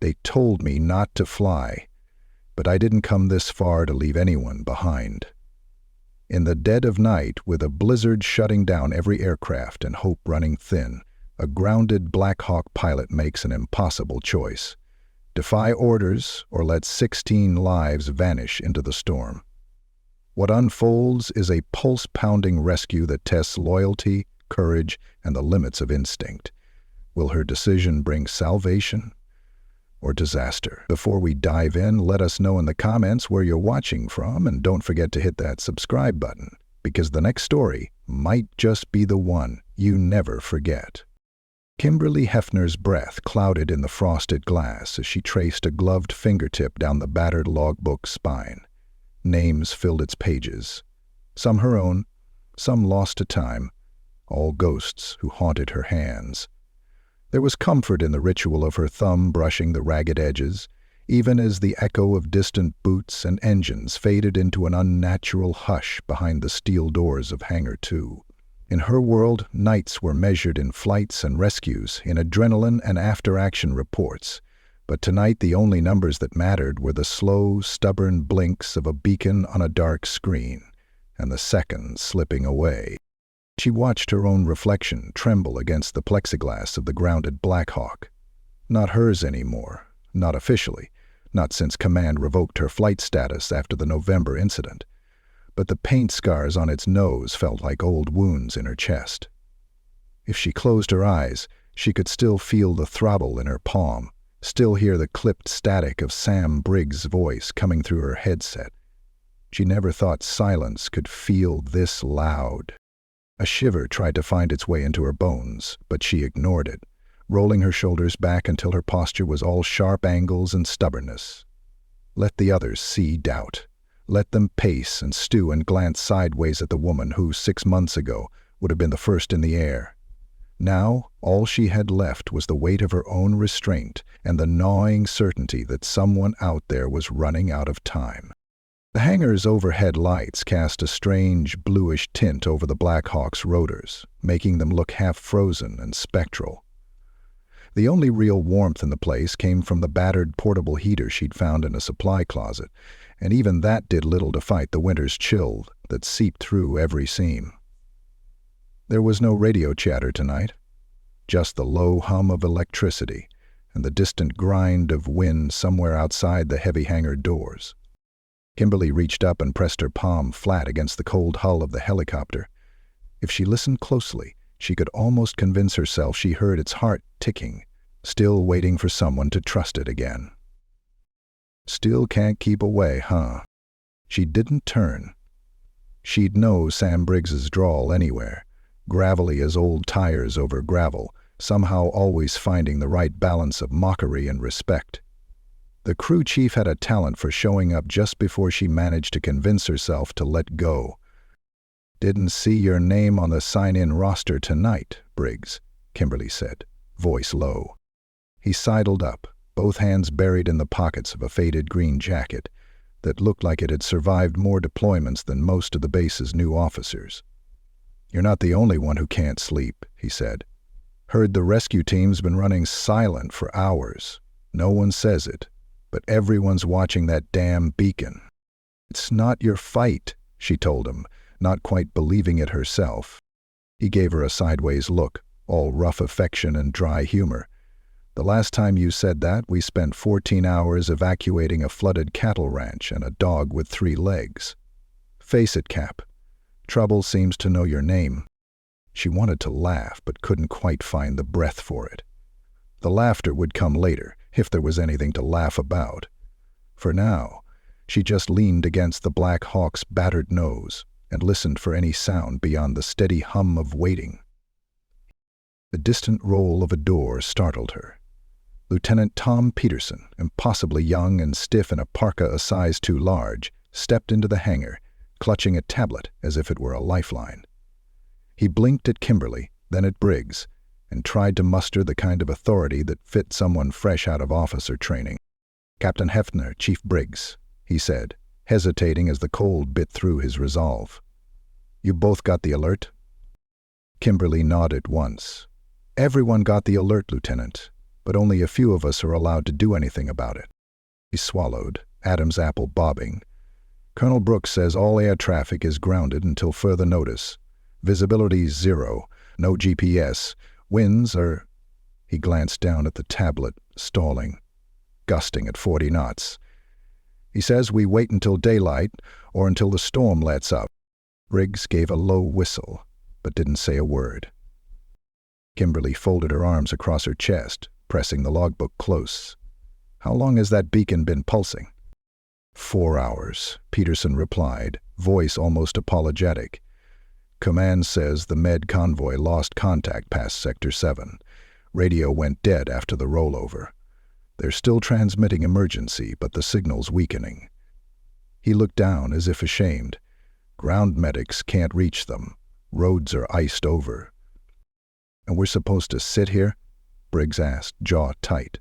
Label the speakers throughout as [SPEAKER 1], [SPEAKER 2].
[SPEAKER 1] They told me not to fly, but I didn't come this far to leave anyone behind. In the dead of night, with a blizzard shutting down every aircraft and hope running thin, a grounded Black Hawk pilot makes an impossible choice: defy orders or let 16 lives vanish into the storm. What unfolds is a pulse-pounding rescue that tests loyalty, courage, and the limits of instinct. Will her decision bring salvation or disaster? Before we dive in, let us know in the comments where you're watching from, and don't forget to hit that subscribe button, because the next story might just be the one you never forget. Kimberly Hephner's breath clouded in the frosted glass as she traced a gloved fingertip down the battered logbook spine. Names filled its pages, some her own, some lost to time, all ghosts who haunted her hands. There was comfort in the ritual of her thumb brushing the ragged edges, even as the echo of distant boots and engines faded into an unnatural hush behind the steel doors of Hangar 2. In her world, nights were measured in flights and rescues, in adrenaline and after-action reports. But tonight the only numbers that mattered were the slow, stubborn blinks of a beacon on a dark screen, and the seconds slipping away. She watched her own reflection tremble against the plexiglass of the grounded Black Hawk. Not hers anymore, not officially, not since command revoked her flight status after the November incident. But the paint scars on its nose felt like old wounds in her chest. If she closed her eyes, she could still feel the throttle in her palm, still hear the clipped static of Sam Briggs' voice coming through her headset. She never thought silence could feel this loud. A shiver tried to find its way into her bones, but she ignored it, rolling her shoulders back until her posture was all sharp angles and stubbornness. Let the others see doubt. Let them pace and stew and glance sideways at the woman who, 6 months ago, would have been the first in the air. Now, all she had left was the weight of her own restraint and the gnawing certainty that someone out there was running out of time. The hangar's overhead lights cast a strange, bluish tint over the Black Hawk's rotors, making them look half-frozen and spectral. The only real warmth in the place came from the battered portable heater she'd found in a supply closet, and even that did little to fight the winter's chill that seeped through every seam. There was no radio chatter tonight, just the low hum of electricity and the distant grind of wind somewhere outside the heavy hangar doors. Kimberly reached up and pressed her palm flat against the cold hull of the helicopter. If she listened closely, she could almost convince herself she heard its heart ticking, still waiting for someone to trust it again. Still can't keep away, huh? She didn't turn. She'd know Sam Briggs's drawl anywhere, gravelly as old tires over gravel, somehow always finding the right balance of mockery and respect. The crew chief had a talent for showing up just before she managed to convince herself to let go. "Didn't see your name on the sign-in roster tonight, Briggs," Kimberly said, voice low. He sidled up, both hands buried in the pockets of a faded green jacket that looked like it had survived more deployments than most of the base's new officers. "You're not the only one who can't sleep," he said. "Heard the rescue team's been running silent for hours. No one says it, but everyone's watching that damn beacon." "It's not your fight," she told him, not quite believing it herself. He gave her a sideways look, all rough affection and dry humor. "The last time you said that, we spent 14 hours evacuating a flooded cattle ranch and a dog with 3 legs. Face it, Cap. Trouble seems to know your name." She wanted to laugh, but couldn't quite find the breath for it. The laughter would come later, if there was anything to laugh about. For now, she just leaned against the Black Hawk's battered nose and listened for any sound beyond the steady hum of waiting. The distant roll of a door startled her. Lieutenant Tom Peterson, impossibly young and stiff in a parka a size too large, stepped into the hangar, clutching a tablet as if it were a lifeline. He blinked at Kimberly, then at Briggs, and tried to muster the kind of authority that fit someone fresh out of officer training. "Captain Hephner, Chief Briggs," he said, hesitating as the cold bit through his resolve. "You both got the alert?" Kimberly nodded once. "Everyone got the alert, Lieutenant, but only a few of us are allowed to do anything about it." He swallowed, Adam's apple bobbing. "Colonel Brooks says all air traffic is grounded until further notice. Visibility's 0, no GPS. Winds are—" He glanced down at the tablet, stalling, gusting at 40 knots. "He says we wait until daylight or until the storm lets up." Briggs gave a low whistle, but didn't say a word. Kimberly folded her arms across her chest, pressing the logbook close. "How long has that beacon been pulsing?" 4 hours, Peterson replied, voice almost apologetic. "Command says the Med convoy lost contact past Sector 7. Radio went dead after the rollover. They're still transmitting emergency, but the signal's weakening." He looked down as if ashamed. "Ground medics can't reach them. Roads are iced over." "And we're supposed to sit here?" Briggs asked, jaw tight.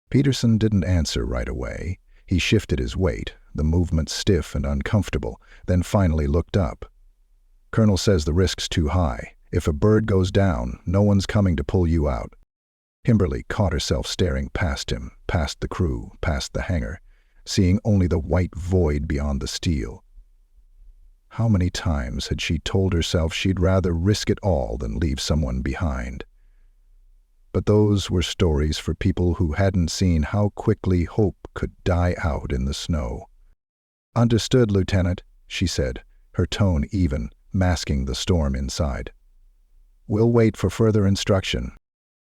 [SPEAKER 1] Peterson didn't answer right away. He shifted his weight, the movement stiff and uncomfortable, then finally looked up. "Colonel says the risk's too high. If a bird goes down, no one's coming to pull you out." Kimberly caught herself staring past him, past the crew, past the hangar, seeing only the white void beyond the steel. How many times had she told herself she'd rather risk it all than leave someone behind? But those were stories for people who hadn't seen how quickly hope could die out in the snow. "Understood, Lieutenant," she said, her tone even, masking the storm inside. "We'll wait for further instruction."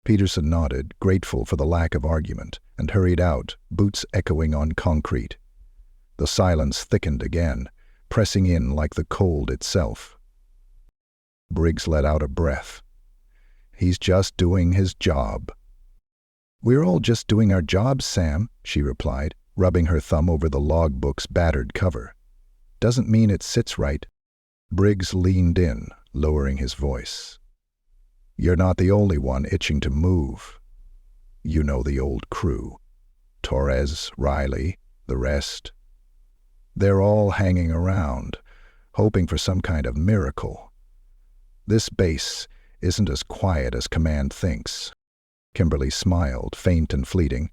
[SPEAKER 1] Peterson nodded, grateful for the lack of argument, and hurried out, boots echoing on concrete. The silence thickened again, pressing in like the cold itself. Briggs let out a breath. "He's just doing his job." "We're all just doing our jobs, Sam," she replied, rubbing her thumb over the logbook's battered cover. "Doesn't mean it sits right." Briggs leaned in, lowering his voice. "You're not the only one itching to move. You know the old crew. Torres, Riley, the rest. They're all hanging around, hoping for some kind of miracle. This base isn't as quiet as Command thinks." Kimberly smiled, faint and fleeting.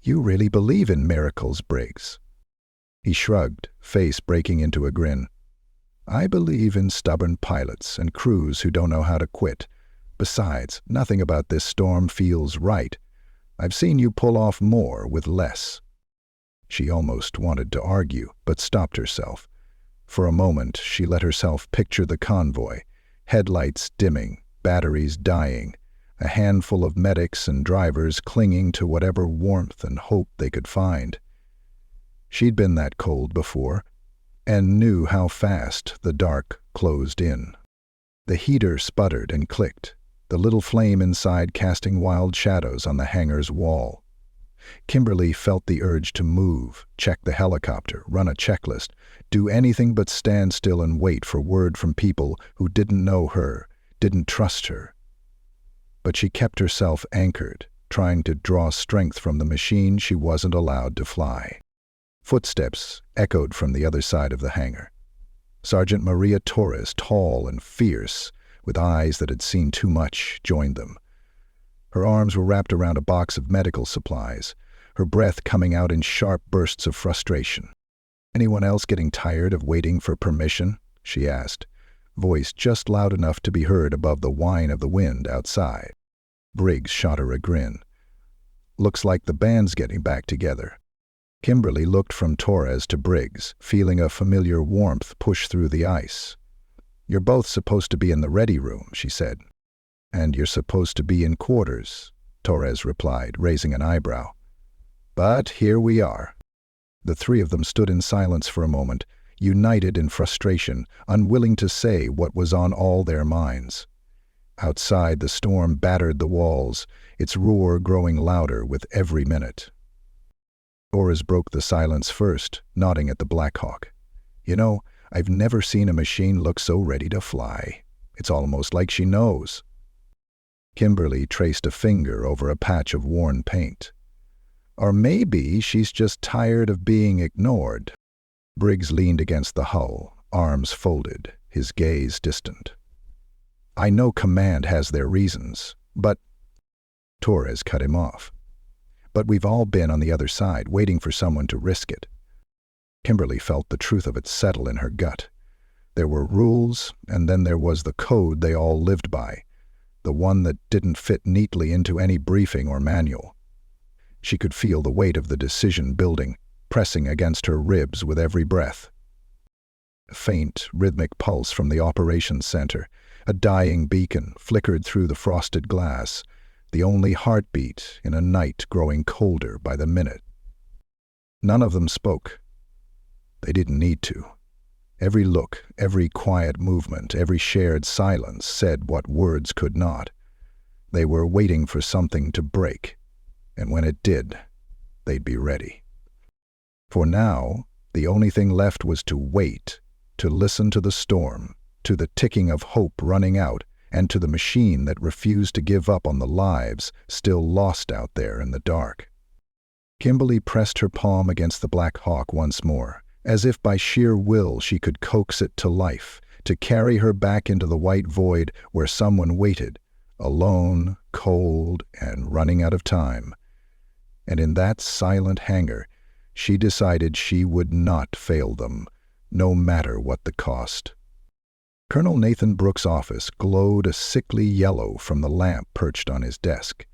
[SPEAKER 1] "You really believe in miracles, Briggs." He shrugged, face breaking into a grin. "I believe in stubborn pilots and crews who don't know how to quit. Besides, nothing about this storm feels right. I've seen you pull off more with less." She almost wanted to argue, but stopped herself. For a moment, she let herself picture the convoy, headlights dimming, batteries dying, a handful of medics and drivers clinging to whatever warmth and hope they could find. She'd been that cold before, and knew how fast the dark closed in. The heater sputtered and clicked, the little flame inside casting wild shadows on the hangar's wall. Kimberly felt the urge to move, check the helicopter, run a checklist, do anything but stand still and wait for word from people who didn't know her, didn't trust her. But she kept herself anchored, trying to draw strength from the machine she wasn't allowed to fly. Footsteps echoed from the other side of the hangar. Sergeant Maria Torres, tall and fierce, with eyes that had seen too much, joined them. Her arms were wrapped around a box of medical supplies, her breath coming out in sharp bursts of frustration. "Anyone else getting tired of waiting for permission?" she asked, voice just loud enough to be heard above the whine of the wind outside. Briggs shot her a grin. "Looks like the band's getting back together." Kimberly looked from Torres to Briggs, feeling a familiar warmth push through the ice. "You're both supposed to be in the ready room," she said. "And you're supposed to be in quarters," Torres replied, raising an eyebrow. "But here we are." The three of them stood in silence for a moment, united in frustration, unwilling to say what was on all their minds. Outside, the storm battered the walls, its roar growing louder with every minute. Torres broke the silence first, nodding at the Black Hawk. "You know, I've never seen a machine look so ready to fly. It's almost like she knows." Kimberly traced a finger over a patch of worn paint. "Or maybe she's just tired of being ignored." Briggs leaned against the hull, arms folded, his gaze distant. "I know Command has their reasons, but—" Torres cut him off. "But we've all been on the other side, waiting for someone to risk it." Kimberly felt the truth of it settle in her gut. There were rules, and then there was the code they all lived by, the one that didn't fit neatly into any briefing or manual. She could feel the weight of the decision building, pressing against her ribs with every breath. A faint, rhythmic pulse from the operations center, a dying beacon, flickered through the frosted glass, the only heartbeat in a night growing colder by the minute. None of them spoke. They didn't need to. Every look, every quiet movement, every shared silence said what words could not. They were waiting for something to break, and when it did, they'd be ready. For now, the only thing left was to wait, to listen to the storm, to the ticking of hope running out, and to the machine that refused to give up on the lives still lost out there in the dark. Kimberly pressed her palm against the Black Hawk once more, as if by sheer will she could coax it to life, to carry her back into the white void where someone waited, alone, cold, and running out of time. And in that silent hangar, she decided she would not fail them, no matter what the cost. Colonel Nathan Brooks' office glowed a sickly yellow from the lamp perched on his desk,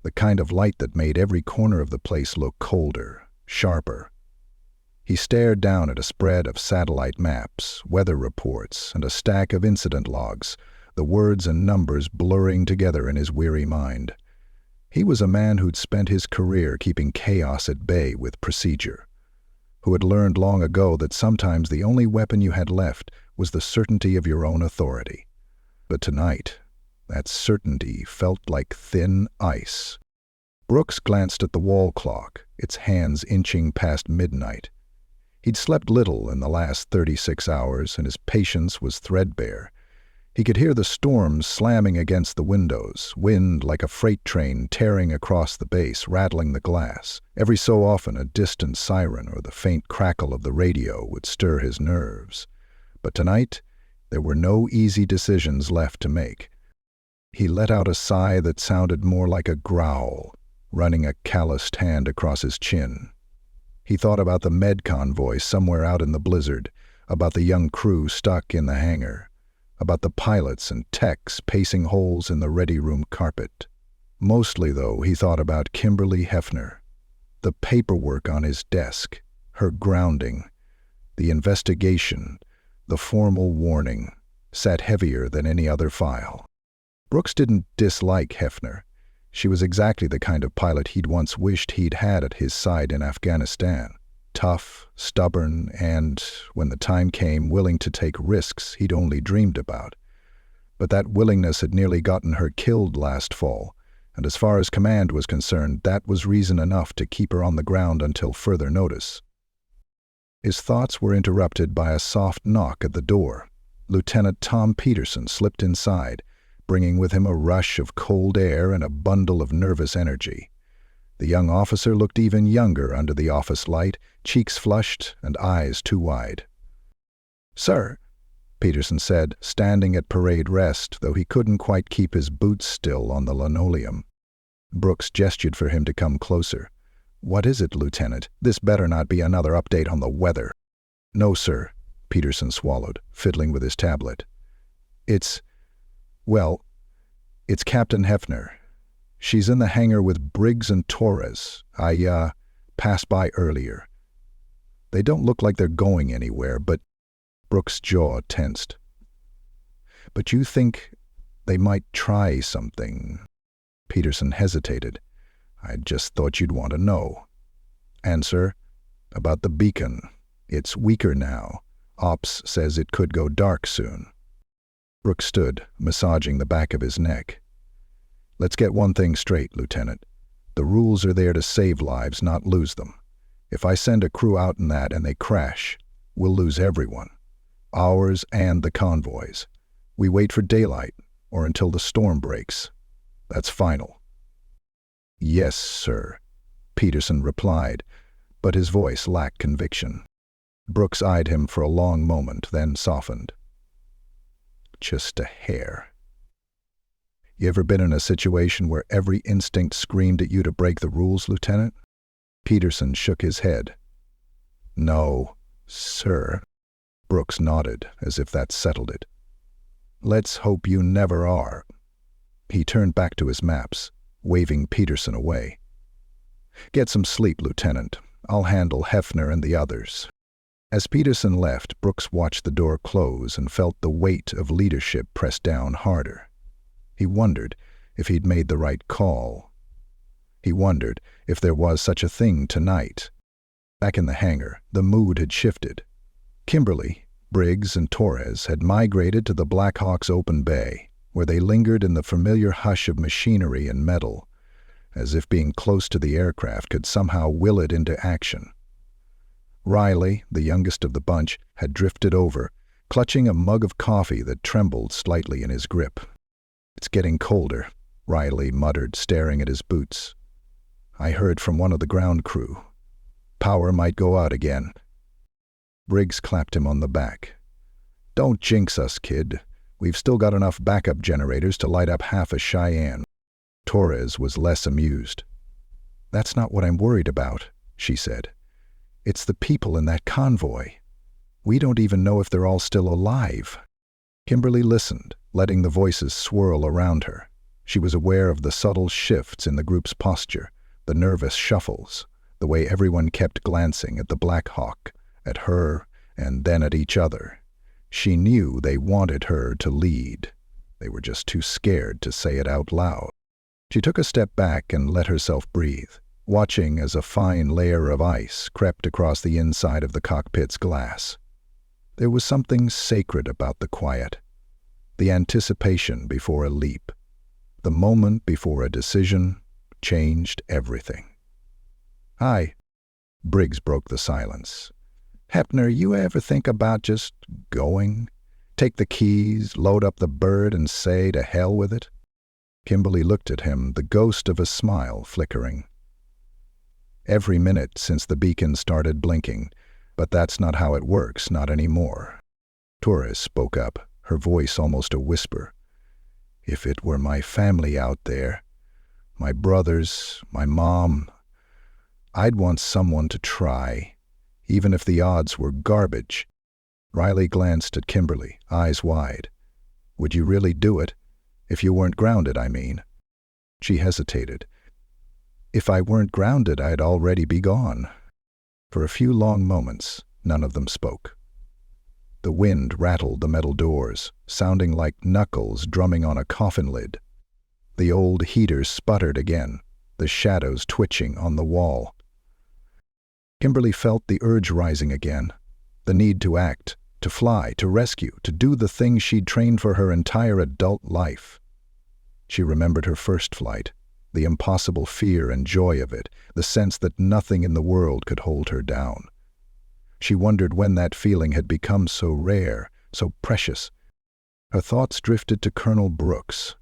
[SPEAKER 1] the kind of light that made every corner of the place look colder, sharper. He stared down at a spread of satellite maps, weather reports, and a stack of incident logs, the words and numbers blurring together in his weary mind. He was a man who'd spent his career keeping chaos at bay with procedure, who had learned long ago that sometimes the only weapon you had left was the certainty of your own authority. But tonight, that certainty felt like thin ice. Brooks glanced at the wall clock, its hands inching past midnight. He'd slept little in the last 36 hours, and his patience was threadbare. He could hear the storm slamming against the windows, wind like a freight train tearing across the base, rattling the glass. Every so often a distant siren or the faint crackle of the radio would stir his nerves. But tonight, there were no easy decisions left to make. He let out a sigh that sounded more like a growl, running a calloused hand across his chin. He thought about the med convoy somewhere out in the blizzard, about the young crew stuck in the hangar, about the pilots and techs pacing holes in the ready room carpet. Mostly, though, he thought about Kimberly Hephner, the paperwork on his desk, her grounding, the investigation, the formal warning, sat heavier than any other file. Brooks didn't dislike Hephner. She was exactly the kind of pilot he'd once wished he'd had at his side in Afghanistan. Tough, stubborn, and, when the time came, willing to take risks he'd only dreamed about. But that willingness had nearly gotten her killed last fall, and as far as command was concerned, that was reason enough to keep her on the ground until further notice. His thoughts were interrupted by a soft knock at the door. Lieutenant Tom Peterson slipped inside, bringing with him a rush of cold air and a bundle of nervous energy. The young officer looked even younger under the office light, cheeks flushed and eyes too wide. "Sir," Peterson said, standing at parade rest, though he couldn't quite keep his boots still on the linoleum. Brooks gestured for him to come closer. "What is it, Lieutenant? This better not be another update on the weather." "No, sir," Peterson swallowed, fiddling with his tablet. It's Captain Hephner. She's in the hangar with Briggs and Torres. I passed by earlier. They don't look like they're going anywhere, but..." Brooks' jaw tensed. "But you think they might try something?" Peterson hesitated. "I just thought you'd want to know." "And, sir, about the beacon. It's weaker now. Ops says it could go dark soon." Brooks stood, massaging the back of his neck. "Let's get one thing straight, Lieutenant. The rules are there to save lives, not lose them. If I send a crew out in that and they crash, we'll lose everyone. Ours and the convoys. We wait for daylight, or until the storm breaks. That's final." "Yes, sir," Peterson replied, but his voice lacked conviction. Brooks eyed him for a long moment, then softened. "Just a hair." You ever been in a situation where every instinct screamed at you to break the rules, Lieutenant? Peterson shook his head. No, sir. Brooks nodded, as if that settled it. Let's hope you never are. He turned back to his maps, waving Peterson away. Get some sleep, Lieutenant. I'll handle Hephner and the others. As Peterson left, Brooks watched the door close and felt the weight of leadership press down harder. He wondered if he'd made the right call. He wondered if there was such a thing tonight. Back in the hangar, the mood had shifted. Kimberly, Briggs, and Torres had migrated to the Black Hawk's open bay, where they lingered in the familiar hush of machinery and metal, as if being close to the aircraft could somehow will it into action. Riley, the youngest of the bunch, had drifted over, clutching a mug of coffee that trembled slightly in his grip. It's getting colder, Riley muttered, staring at his boots. I heard from one of the ground crew. Power might go out again. Briggs clapped him on the back. Don't jinx us, kid. We've still got enough backup generators to light up half of Cheyenne. Torres was less amused. That's not what I'm worried about, she said. It's the people in that convoy. We don't even know if they're all still alive. Kimberly listened, letting the voices swirl around her. She was aware of the subtle shifts in the group's posture, the nervous shuffles, the way everyone kept glancing at the Black Hawk, at her, and then at each other. She knew they wanted her to lead. They were just too scared to say it out loud. She took a step back and let herself breathe, watching as a fine layer of ice crept across the inside of the cockpit's glass. There was something sacred about the quiet, the anticipation before a leap. The moment before a decision changed everything. Hi. Briggs broke the silence. Hephner, you ever think about just going? Take the keys, load up the bird, and say to hell with it? Kimberly looked at him, the ghost of a smile flickering. Every minute since the beacon started blinking, but that's not how it works, not anymore. Torres spoke up, her voice almost a whisper. If it were my family out there, my brothers, my mom, I'd want someone to try, even if the odds were garbage. Riley glanced at Kimberly, eyes wide. Would you really do it? If you weren't grounded, I mean. She hesitated. If I weren't grounded, I'd already be gone. For a few long moments, none of them spoke. The wind rattled the metal doors, sounding like knuckles drumming on a coffin lid. The old heater sputtered again, the shadows twitching on the wall. Kimberly felt the urge rising again, the need to act, to fly, to rescue, to do the things she'd trained for her entire adult life. She remembered her first flight, the impossible fear and joy of it, the sense that nothing in the world could hold her down. She wondered when that feeling had become so rare, so precious. Her thoughts drifted to Colonel Brooks.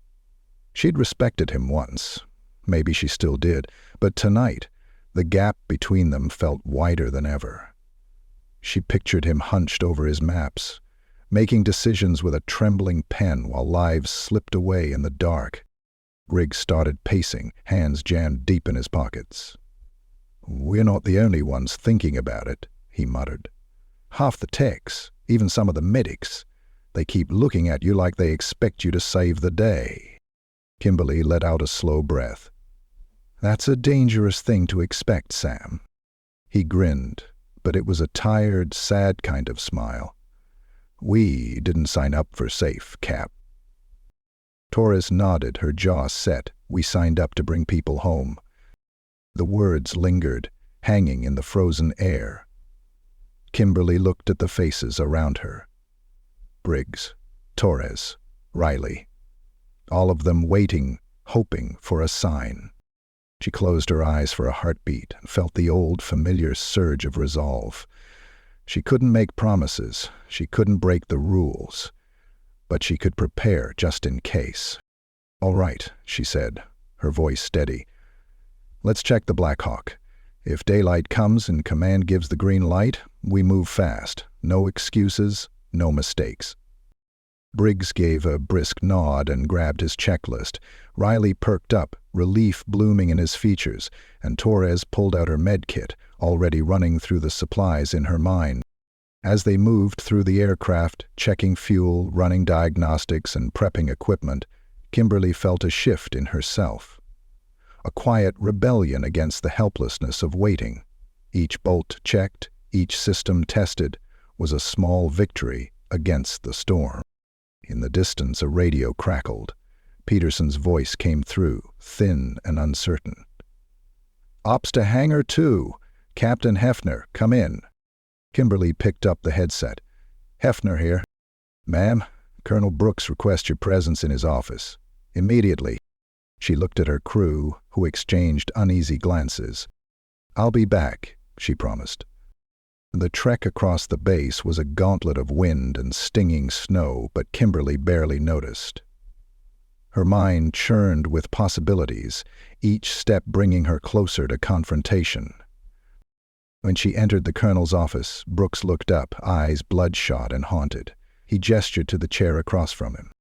[SPEAKER 1] She'd respected him once. Maybe she still did, but tonight, the gap between them felt wider than ever. She pictured him hunched over his maps, making decisions with a trembling pen while lives slipped away in the dark. Briggs started pacing, hands jammed deep in his pockets. We're not the only ones thinking about it, he muttered. Half the techs, even some of the medics, they keep looking at you like they expect you to save the day. Kimberly let out a slow breath. That's a dangerous thing to expect, Sam. He grinned, but it was a tired, sad kind of smile. We didn't sign up for safe, Cap. Torres nodded, her jaw set. We signed up to bring people home. The words lingered, hanging in the frozen air. Kimberly looked at the faces around her. Briggs, Torres, Riley. All of them waiting, hoping for a sign. She closed her eyes for a heartbeat and felt the old, familiar surge of resolve. She couldn't make promises, she couldn't break the rules, but she could prepare just in case. All right, she said, her voice steady. Let's check the Black Hawk. If daylight comes and command gives the green light, we move fast. No excuses, no mistakes. Briggs gave a brisk nod and grabbed his checklist. Riley perked up, relief blooming in his features, and Torres pulled out her med kit, already running through the supplies in her mind. As they moved through the aircraft, checking fuel, running diagnostics, and prepping equipment, Kimberly felt a shift in herself. A quiet rebellion against the helplessness of waiting. Each bolt checked, each system tested, was a small victory against the storm. In the distance, a radio crackled. Peterson's voice came through, thin and uncertain. "Ops to Hangar 2. Captain Hephner, come in." Kimberly picked up the headset. "Hephner here." "Ma'am, Colonel Brooks requests your presence in his office. Immediately." She looked at her crew, who exchanged uneasy glances. "I'll be back," she promised. The trek across the base was a gauntlet of wind and stinging snow, but Kimberly barely noticed. Her mind churned with possibilities, each step bringing her closer to confrontation. When she entered the colonel's office, Brooks looked up, eyes bloodshot and haunted. He gestured to the chair across from him.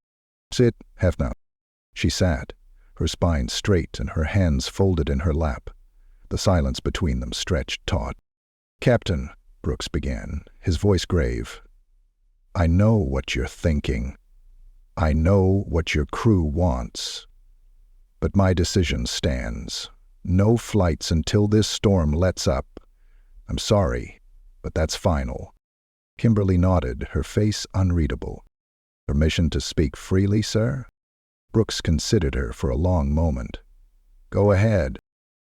[SPEAKER 1] "Sit, Hephner." She sat, her spine straight and her hands folded in her lap. The silence between them stretched taut. "Captain," Brooks began, his voice grave, "I know what you're thinking. I know what your crew wants. But my decision stands. No flights until this storm lets up. I'm sorry, but that's final." Kimberly nodded, her face unreadable. "Permission to speak freely, sir?" Brooks considered her for a long moment. "Go ahead.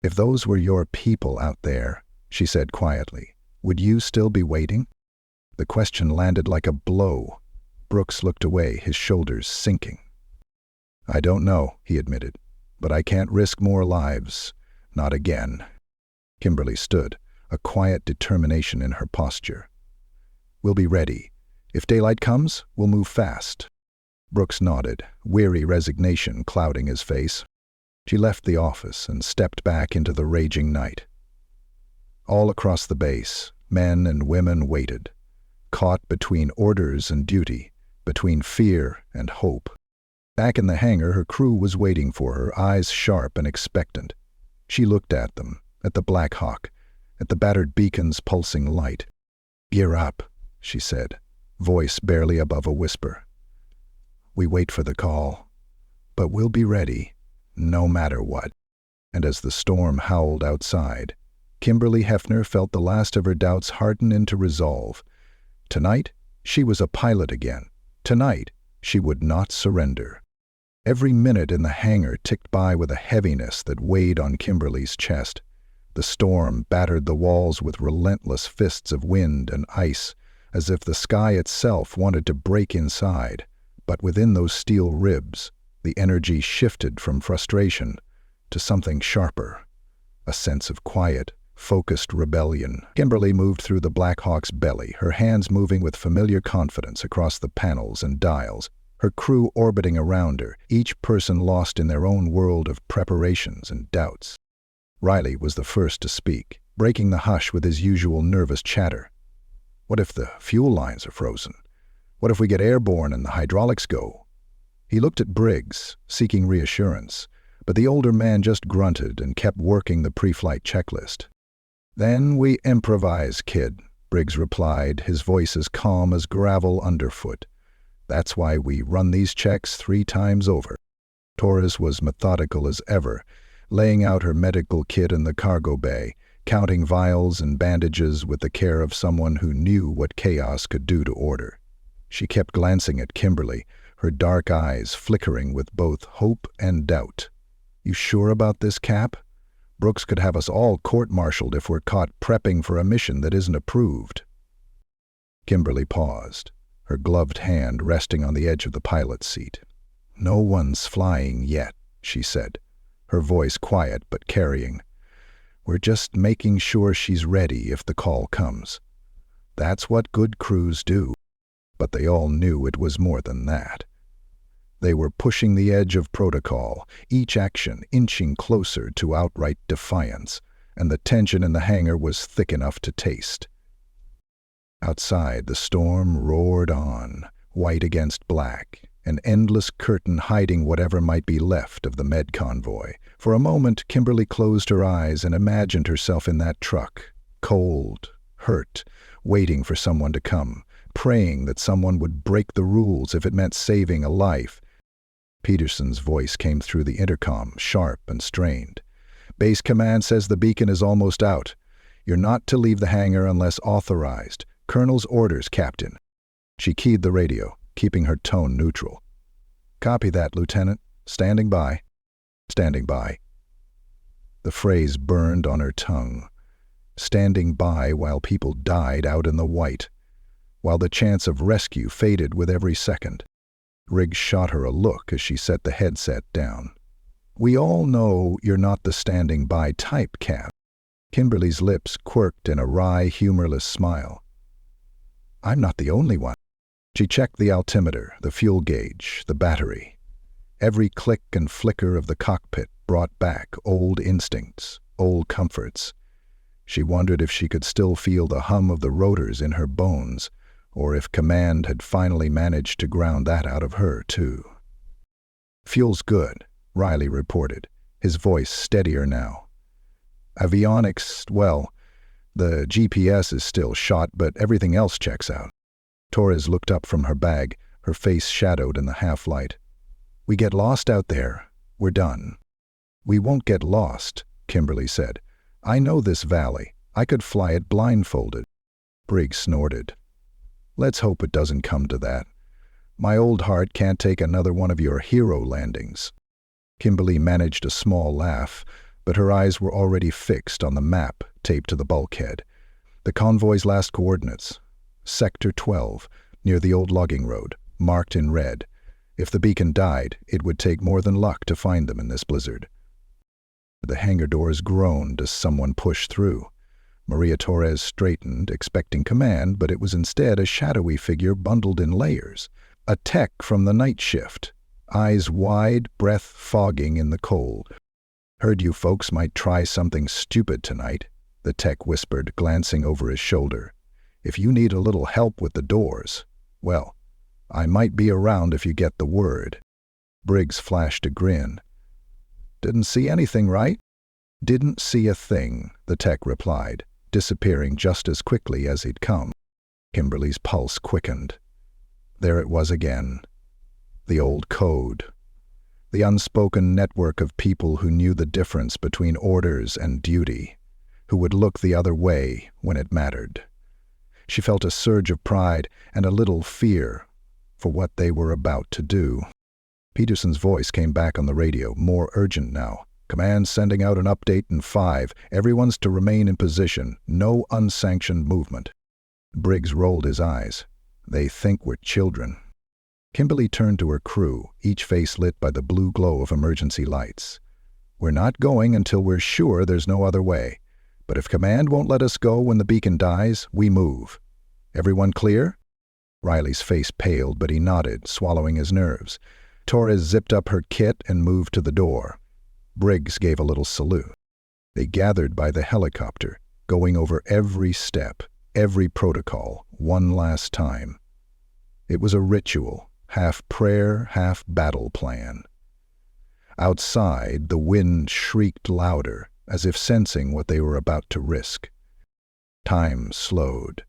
[SPEAKER 1] If those were your people out there," she said quietly, "would you still be waiting?" The question landed like a blow. Brooks looked away, his shoulders sinking. "I don't know," he admitted, "but I can't risk more lives. Not again." Kimberly stood, a quiet determination in her posture. "We'll be ready. If daylight comes, we'll move fast." Brooks nodded, weary resignation clouding his face. She left the office and stepped back into the raging night. All across the base, men and women waited, caught between orders and duty, between fear and hope. Back in the hangar, her crew was waiting for her, eyes sharp and expectant. She looked at them, at the Black Hawk, at the battered beacon's pulsing light. "Gear up," she said, voice barely above a whisper. "We wait for the call, but we'll be ready, no matter what." And as the storm howled outside, Kimberly Hephner felt the last of her doubts harden into resolve. Tonight, she was a pilot again. Tonight, she would not surrender. Every minute in the hangar ticked by with a heaviness that weighed on Kimberly's chest. The storm battered the walls with relentless fists of wind and ice, as if the sky itself wanted to break inside. But within those steel ribs, the energy shifted from frustration to something sharper, a sense of quiet, focused rebellion. Kimberly moved through the Black Hawk's belly, her hands moving with familiar confidence across the panels and dials, her crew orbiting around her, each person lost in their own world of preparations and doubts. Riley was the first to speak, breaking the hush with his usual nervous chatter. "What if the fuel lines are frozen? What if we get airborne and the hydraulics go?" He looked at Briggs, seeking reassurance, but the older man just grunted and kept working the pre-flight checklist. "Then we improvise, kid," Briggs replied, his voice as calm as gravel underfoot. "That's why we run these checks 3 times over." Torres was methodical as ever, laying out her medical kit in the cargo bay, counting vials and bandages with the care of someone who knew what chaos could do to order. She kept glancing at Kimberly, her dark eyes flickering with both hope and doubt. "You sure about this, Cap? Brooks could have us all court-martialed if we're caught prepping for a mission that isn't approved." Kimberly paused, her gloved hand resting on the edge of the pilot's seat. "No one's flying yet," she said, her voice quiet but carrying. "We're just making sure she's ready if the call comes. That's what good crews do." But they all knew it was more than that. They were pushing the edge of protocol, each action inching closer to outright defiance, and the tension in the hangar was thick enough to taste. Outside, the storm roared on, white against black, an endless curtain hiding whatever might be left of the med convoy. For a moment, Kimberly closed her eyes and imagined herself in that truck, cold, hurt, waiting for someone to come, praying that someone would break the rules if it meant saving a life. Peterson's voice came through the intercom, sharp and strained. "Base command says the beacon is almost out. You're not to leave the hangar unless authorized. Colonel's orders, Captain." She keyed the radio, keeping her tone neutral. "Copy that, Lieutenant. Standing by." "Standing by." The phrase burned on her tongue. Standing by while people died out in the white, while the chance of rescue faded with every second. Briggs shot her a look as she set the headset down. "We all know you're not the standing by type, Cap." Kimberly's lips quirked in a wry, humorless smile. "I'm not the only one." She checked the altimeter, the fuel gauge, the battery. Every click and flicker of the cockpit brought back old instincts, old comforts. She wondered if she could still feel the hum of the rotors in her bones, or if command had finally managed to ground that out of her, too. "Fuel's good," Riley reported, his voice steadier now. "Avionics, well, the GPS is still shot, but everything else checks out." Torres looked up from her bag, her face shadowed in the half-light. "We get lost out there, we're done." "We won't get lost," Kimberly said. "I know this valley. I could fly it blindfolded." Briggs snorted. "Let's hope it doesn't come to that. My old heart can't take another one of your hero landings." Kimberly managed a small laugh, but her eyes were already fixed on the map taped to the bulkhead. The convoy's last coordinates, Sector 12, near the old logging road, marked in red. If the beacon died, it would take more than luck to find them in this blizzard. The hangar doors groaned as someone pushed through. Maria Torres straightened, expecting command, but it was instead a shadowy figure bundled in layers. A tech from the night shift, eyes wide, breath fogging in the cold. "Heard you folks might try something stupid tonight," the tech whispered, glancing over his shoulder. "If you need a little help with the doors, well, I might be around if you get the word." Briggs flashed a grin. "Didn't see anything, right?" "Didn't see a thing," the tech replied, disappearing just as quickly as he'd come. Kimberly's pulse quickened. There it was again. The old code. The unspoken network of people who knew the difference between orders and duty, who would look the other way when it mattered. She felt a surge of pride and a little fear for what they were about to do. Peterson's voice came back on the radio, more urgent now. "Command sending out an update in 5. Everyone's to remain in position. No unsanctioned movement." Briggs rolled his eyes. "They think we're children." Kimberly turned to her crew, each face lit by the blue glow of emergency lights. "We're not going until we're sure there's no other way. But if command won't let us go when the beacon dies, we move. Everyone clear?" Riley's face paled, but he nodded, swallowing his nerves. Torres zipped up her kit and moved to the door. Briggs gave a little salute. They gathered by the helicopter, going over every step, every protocol, one last time. It was a ritual, half prayer, half battle plan. Outside, the wind shrieked louder, as if sensing what they were about to risk. Time slowed.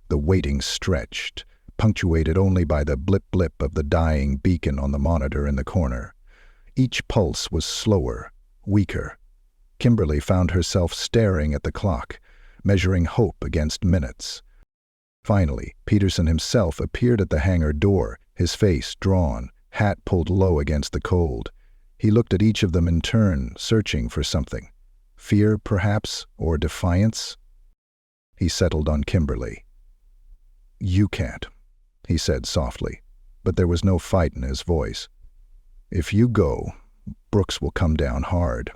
[SPEAKER 1] The waiting stretched, punctuated only by the blip-blip of the dying beacon on the monitor in the corner. Each pulse was slower, weaker. Kimberly found herself staring at the clock, measuring hope against minutes. Finally, Peterson himself appeared at the hangar door, his face drawn, hat pulled low against the cold. He looked at each of them in turn, searching for something. Fear, perhaps, or defiance? He settled on Kimberly. "You can't," he said softly, but there was no fight in his voice. "If you go, Brooks will come down hard."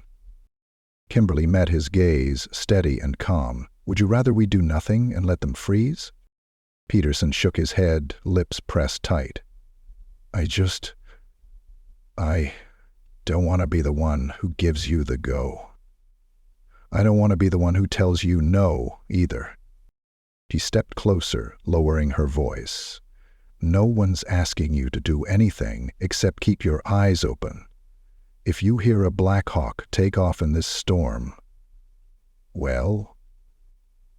[SPEAKER 1] Kimberly met his gaze, steady and calm. "Would you rather we do nothing and let them freeze?" Peterson shook his head, lips pressed tight. I don't want to be the one who gives you the go. I don't want to be the one who tells you no, either." She stepped closer, lowering her voice. No one's asking you to do anything except keep your eyes open. If you hear a Black Hawk take off in this storm, well,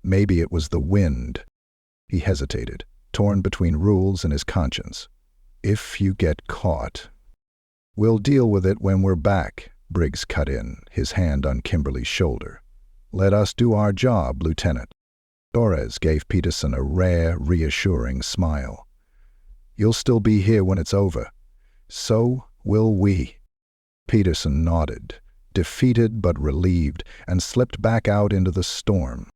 [SPEAKER 1] maybe it was the wind. He hesitated, torn between rules and his conscience. If you get caught, we'll deal with it when we're back, Briggs cut in, his hand on Kimberly's shoulder. Let us do our job, Lieutenant. Torres gave Peterson a rare, reassuring smile. You'll still be here when it's over. So will we. Peterson nodded, defeated but relieved, and slipped back out into the storm.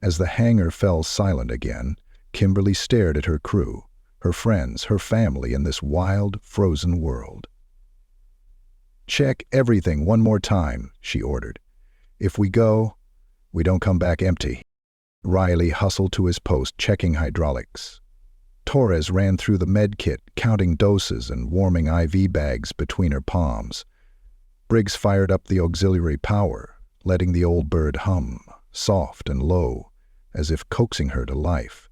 [SPEAKER 1] As the hangar fell silent again, Kimberly stared at her crew, her friends, her family in this wild, frozen world. Check everything one more time, she ordered. If we go, we don't come back empty. Riley hustled to his post, checking hydraulics. Torres ran through the med kit, counting doses and warming IV bags between her palms. Briggs fired up the auxiliary power, letting the old bird hum, soft and low, as if coaxing her to life.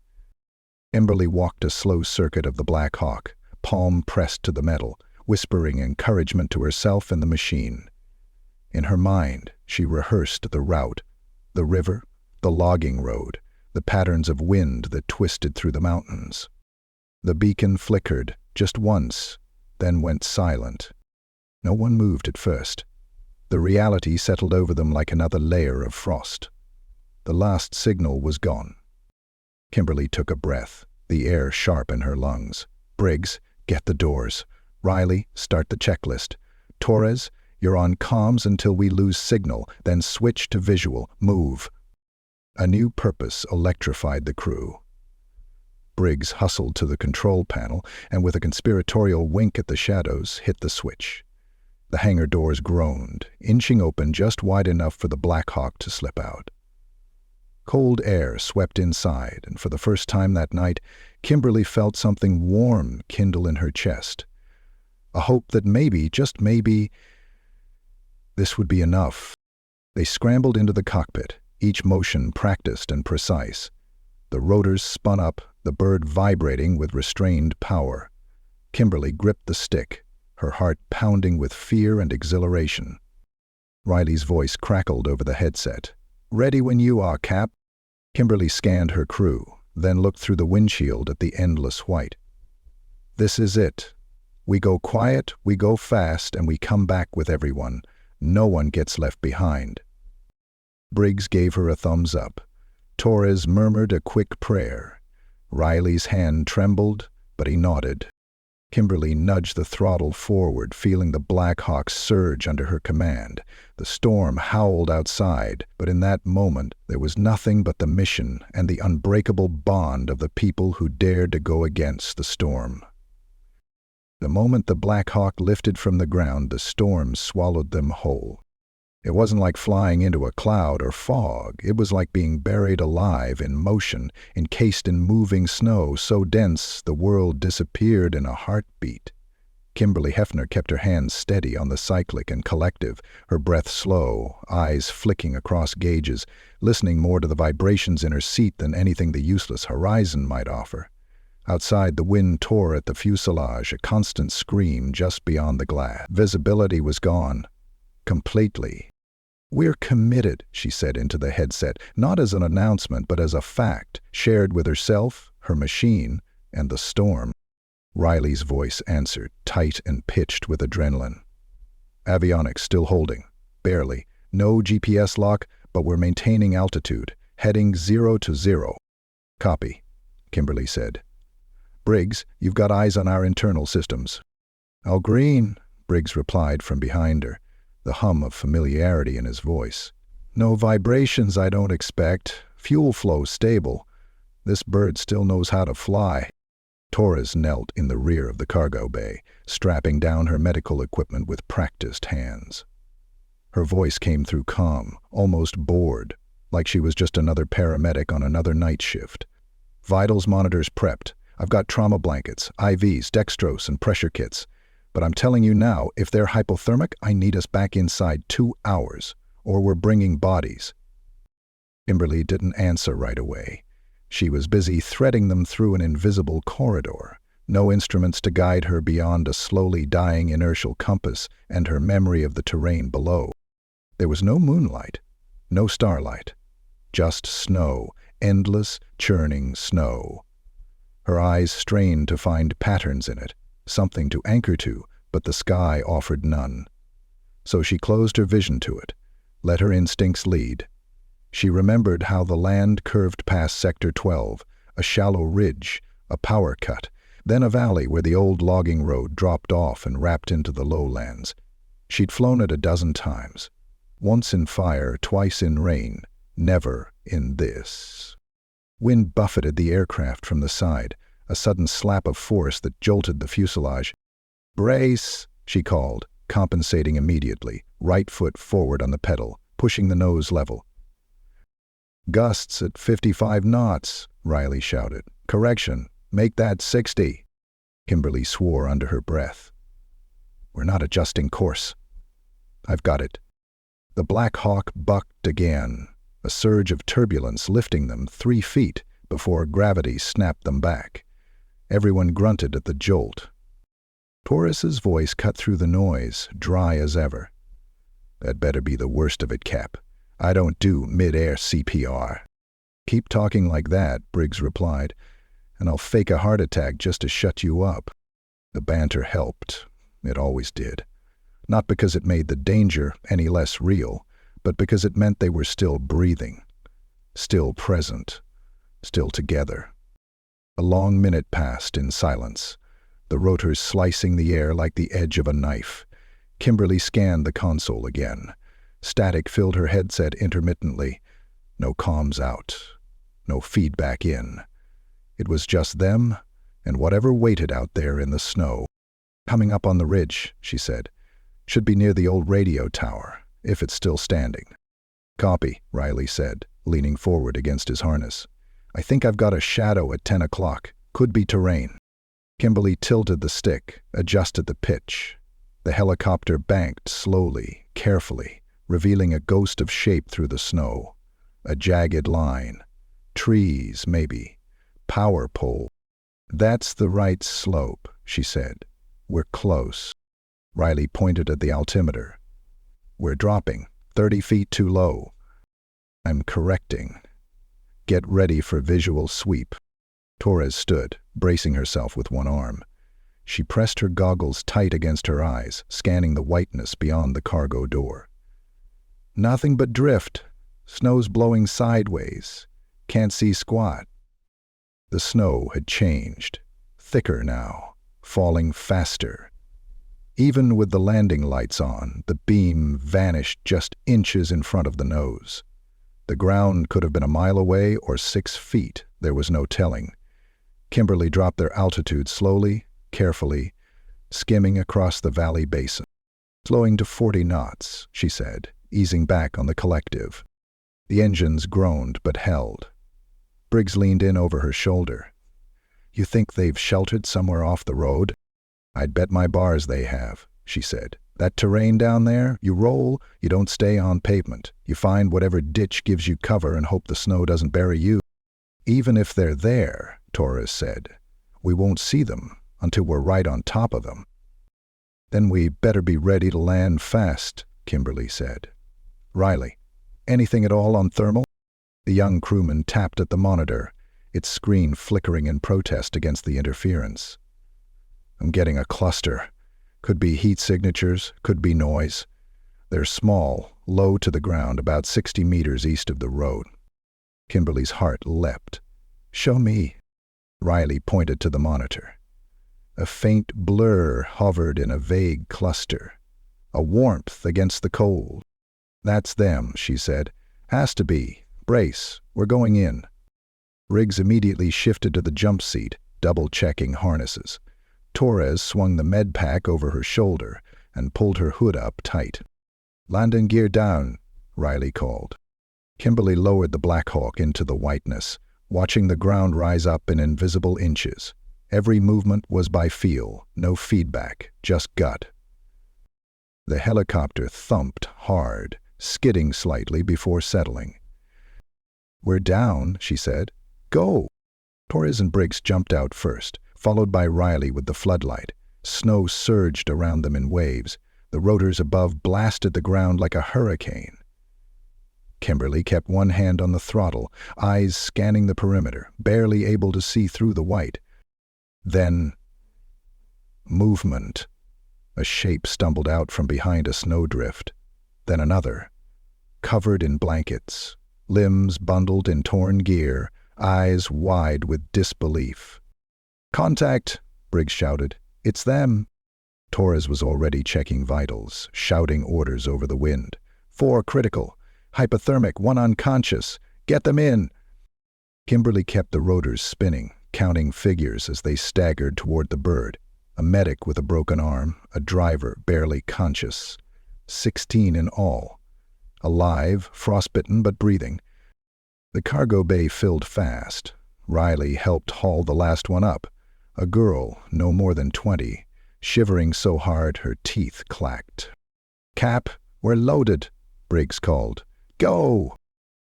[SPEAKER 1] Kimberly walked a slow circuit of the Black Hawk, palm pressed to the metal, whispering encouragement to herself and the machine. In her mind, she rehearsed the route, the river, the logging road, the patterns of wind that twisted through the mountains. The beacon flickered, just once, then went silent. No one moved at first. The reality settled over them like another layer of frost. The last signal was gone. Kimberly took a breath, the air sharp in her lungs. Briggs, get the doors. Riley, start the checklist. Torres, you're on comms until we lose signal, then switch to visual. Move. A new purpose electrified the crew. Briggs hustled to the control panel and with a conspiratorial wink at the shadows, hit the switch. The hangar doors groaned, inching open just wide enough for the Black Hawk to slip out. Cold air swept inside, and for the first time that night, Kimberly felt something warm kindle in her chest. A hope that maybe, just maybe, this would be enough. They scrambled into the cockpit, each motion practiced and precise. The rotors spun up, the bird vibrating with restrained power. Kimberly gripped the stick, her heart pounding with fear and exhilaration. Riley's voice crackled over the headset. Ready when you are, Cap. Kimberly scanned her crew, then looked through the windshield at the endless white. This is it. We go quiet, we go fast, and we come back with everyone. No one gets left behind. Briggs gave her a thumbs up. Torres murmured a quick prayer. Riley's hand trembled, but he nodded. Kimberly nudged the throttle forward, feeling the Black Hawk surge under her command. The storm howled outside, but in that moment there was nothing but the mission and the unbreakable bond of the people who dared to go against the storm. The moment the Black Hawk lifted from the ground, the storm swallowed them whole. It wasn't like flying into a cloud or fog. It was like being buried alive in motion, encased in moving snow so dense the world disappeared in a heartbeat. Kimberly Hephner kept her hands steady on the cyclic and collective, her breath slow, eyes flicking across gauges, listening more to the vibrations in her seat than anything the useless horizon might offer. Outside, the wind tore at the fuselage, a constant scream just beyond the glass. Visibility was gone. Completely. We're committed, she said into the headset, not as an announcement but as a fact, shared with herself, her machine, and the storm. Riley's voice answered, tight and pitched with adrenaline. Avionics still holding. Barely. No GPS lock, but we're maintaining altitude. Heading 0 to 0. Copy, Kimberly said. Briggs, you've got eyes on our internal systems. All green, Briggs replied from behind her, the hum of familiarity in his voice. No vibrations, I don't expect. Fuel flow stable. This bird still knows how to fly. Torres knelt in the rear of the cargo bay, strapping down her medical equipment with practiced hands. Her voice came through calm, almost bored, like she was just another paramedic on another night shift. Vitals monitors prepped. I've got trauma blankets, IVs, dextrose, and pressure kits. But I'm telling you now, if they're hypothermic, I need us back inside 2 hours, or we're bringing bodies. Kimberly didn't answer right away. She was busy threading them through an invisible corridor, No instruments to guide her beyond a slowly dying inertial compass and her memory of the terrain below. There was no moonlight, no starlight, just snow, endless, churning snow. Her eyes strained to find patterns in it, something to anchor to, but the sky offered none. So she closed her vision to it, let her instincts lead. She remembered how the land curved past Sector 12, a shallow ridge, a power cut, then a valley where the old logging road dropped off and wrapped into the lowlands. She'd flown it a dozen times. Once in fire, twice in rain, never in this. Wind buffeted the aircraft from the side, a sudden slap of force that jolted the fuselage. "Brace," she called, compensating immediately, right foot forward on the pedal, pushing the nose level. "Gusts at 55 knots, Riley shouted. "Correction, make that 60. Kimberly swore under her breath. "We're not adjusting course." "I've got it." The Black Hawk bucked again, a surge of turbulence lifting them 3 feet before gravity snapped them back. Everyone grunted at the jolt. Torres's voice cut through the noise, dry as ever. "That better be the worst of it, Cap. I don't do mid-air CPR." "Keep talking like that," Briggs replied, "and I'll fake a heart attack just to shut you up." The banter helped. It always did. Not because it made the danger any less real, but because it meant they were still breathing, still present, still together. A long minute passed in silence, the rotors slicing the air like the edge of a knife. Kimberly scanned the console again. Static filled her headset intermittently. No comms out, no feedback in. It was just them and whatever waited out there in the snow. "Coming up on the ridge," she said. "Should be near the old radio tower, if it's still standing." "Copy," Riley said, leaning forward against his harness. "I think I've got a shadow at 10 o'clock. Could be terrain." Kimberly tilted the stick, adjusted the pitch. The helicopter banked slowly, carefully, revealing a ghost of shape through the snow. A jagged line. Trees, maybe. Power pole. "That's the right slope," she said. "We're close." Riley pointed at the altimeter. "We're dropping. 30 feet too low." "I'm correcting. Get ready for visual sweep." Torres stood, bracing herself with one arm. She pressed her goggles tight against her eyes, scanning the whiteness beyond the cargo door. "Nothing but drift. Snow's blowing sideways. Can't see squat." The snow had changed. Thicker now, falling faster. Even with the landing lights on, the beam vanished just inches in front of the nose. The ground could have been a mile away or 6 feet, there was no telling. Kimberly dropped their altitude slowly, carefully, skimming across the valley basin. "Slowing to 40 knots, she said, easing back on the collective. The engines groaned but held. Briggs leaned in over her shoulder. "You think they've sheltered somewhere off the road?" "I'd bet my bars they have," she said. "That terrain down there, you roll, you don't stay on pavement. You find whatever ditch gives you cover and hope the snow doesn't bury you." "Even if they're there," Torres said, "we won't see them until we're right on top of them." "Then we better be ready to land fast," Kimberly said. "Riley, anything at all on thermal?" The young crewman tapped at the monitor, its screen flickering in protest against the interference. "I'm getting a cluster. Could be heat signatures, could be noise. They're small, low to the ground, about 60 meters east of the road." Kimberly's heart leapt. "Show me." Riley pointed to the monitor. A faint blur hovered in a vague cluster. A warmth against the cold. "That's them," she said. "Has to be. Brace. We're going in." Briggs immediately shifted to the jump seat, double-checking harnesses. Torres swung the med pack over her shoulder and pulled her hood up tight. "Landing gear down," Riley called. Kimberly lowered the Black Hawk into the whiteness, watching the ground rise up in invisible inches. Every movement was by feel, no feedback, just gut. The helicopter thumped hard, skidding slightly before settling. "We're down," she said. "Go!" Torres and Briggs jumped out first, followed by Riley with the floodlight. Snow surged around them in waves. The rotors above blasted the ground like a hurricane. Kimberly kept one hand on the throttle, eyes scanning the perimeter, barely able to see through the white. Then, movement. A shape stumbled out from behind a snowdrift. Then another, covered in blankets, limbs bundled in torn gear, eyes wide with disbelief. "Contact!" Briggs shouted. "It's them!" Torres was already checking vitals, shouting orders over the wind. 4 critical. Hypothermic, 1 unconscious. Get them in! Kimberly kept the rotors spinning, counting figures as they staggered toward the bird. A medic with a broken arm, a driver barely conscious. 16 in all. Alive, frostbitten but breathing. The cargo bay filled fast. Riley helped haul the last one up. A girl, no more than 20, shivering so hard her teeth clacked. "Cap, we're loaded," Briggs called. "Go!"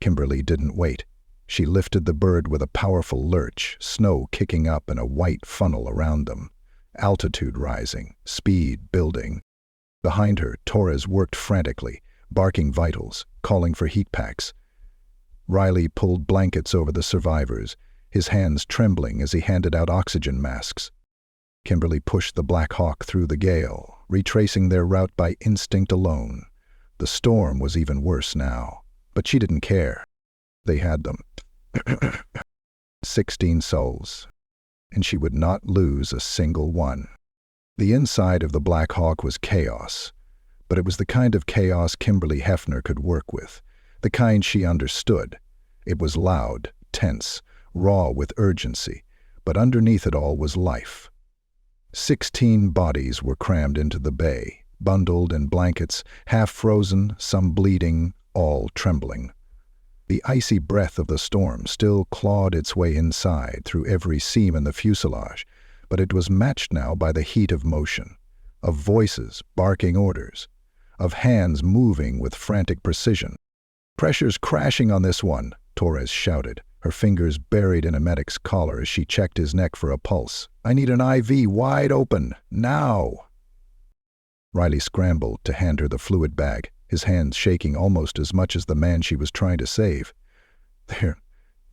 [SPEAKER 1] Kimberly didn't wait. She lifted the bird with a powerful lurch, snow kicking up in a white funnel around them. Altitude rising, speed building. Behind her, Torres worked frantically, barking vitals, calling for heat packs. Riley pulled blankets over the survivors, his hands trembling as he handed out oxygen masks. Kimberly pushed the Black Hawk through the gale, retracing their route by instinct alone. The storm was even worse now, but she didn't care. They had them. 16 souls, and she would not lose a single one. The inside of the Black Hawk was chaos, but it was the kind of chaos Kimberly Hephner could work with, the kind she understood. It was loud, tense, raw with urgency, but underneath it all was life. 16 bodies were crammed into the bay, bundled in blankets, half frozen, some bleeding, all trembling. The icy breath of the storm still clawed its way inside through every seam in the fuselage, but it was matched now by the heat of motion, of voices barking orders, of hands moving with frantic precision. "Pressure's crashing on this one," Torres shouted, her fingers buried in a medic's collar as she checked his neck for a pulse. "I need an IV wide open, now!" Riley scrambled to hand her the fluid bag, his hands shaking almost as much as the man she was trying to save.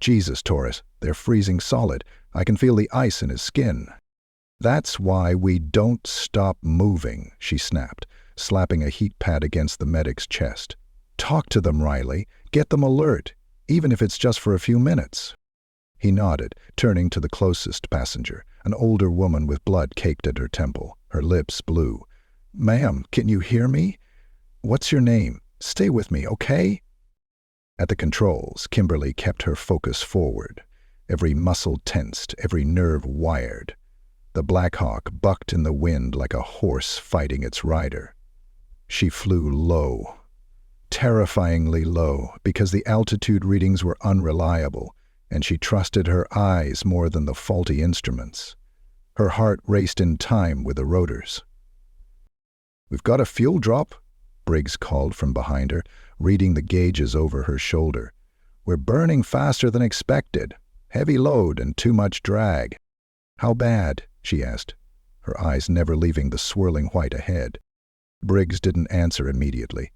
[SPEAKER 1] Jesus, Torres, they're freezing solid. I can feel the ice in his skin." "That's why we don't stop moving," she snapped, slapping a heat pad against the medic's chest. "Talk to them, Riley. Get them alert, even if it's just for a few minutes." He nodded, turning to the closest passenger, an older woman with blood caked at her temple, her lips blue. "Ma'am, can you hear me? What's your name? Stay with me, okay?" At the controls, Kimberly kept her focus forward, every muscle tensed, every nerve wired. The Black Hawk bucked in the wind like a horse fighting its rider. She flew low, terrifyingly low, because the altitude readings were unreliable, and she trusted her eyes more than the faulty instruments. Her heart raced in time with the rotors. "We've got a fuel drop," Briggs called from behind her, reading the gauges over her shoulder. "We're burning faster than expected. Heavy load and too much drag." "How bad?" she asked, her eyes never leaving the swirling white ahead. Briggs didn't answer immediately.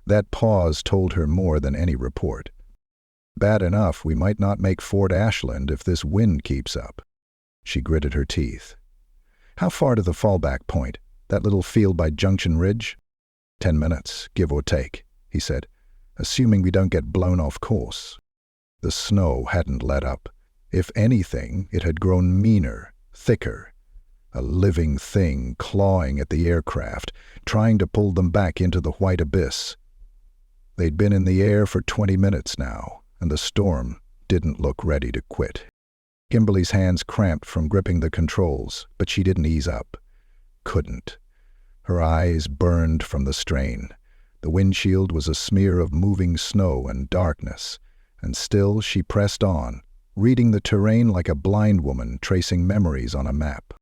[SPEAKER 1] That pause told her more than any report. "Bad enough we might not make Fort Ashland if this wind keeps up." She gritted her teeth. "How far to the fallback point? That little field by Junction Ridge?" 10 minutes, give or take," he said, "assuming we don't get blown off course." The snow hadn't let up. If anything, it had grown meaner, thicker. A living thing clawing at the aircraft, trying to pull them back into the white abyss. They'd been in the air for 20 minutes now, and the storm didn't look ready to quit. Kimberly's hands cramped from gripping the controls, but she didn't ease up. Couldn't. Her eyes burned from the strain. The windshield was a smear of moving snow and darkness, and still she pressed on, reading the terrain like a blind woman tracing memories on a map.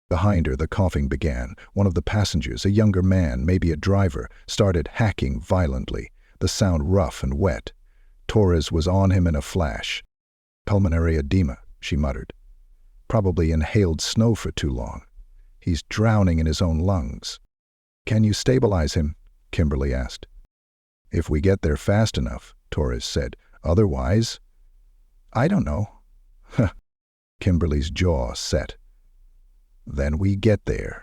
[SPEAKER 1] Behind her, the coughing began. One of the passengers, a younger man, maybe a driver, started hacking violently, the sound rough and wet. Torres was on him in a flash. "Pulmonary edema," she muttered. Probably inhaled snow for too long. He's drowning in his own lungs. Can you stabilize him? Kimberly asked. If we get there fast enough, Torres said. Otherwise, I don't know. Huh. Kimberly's jaw set. Then we get there.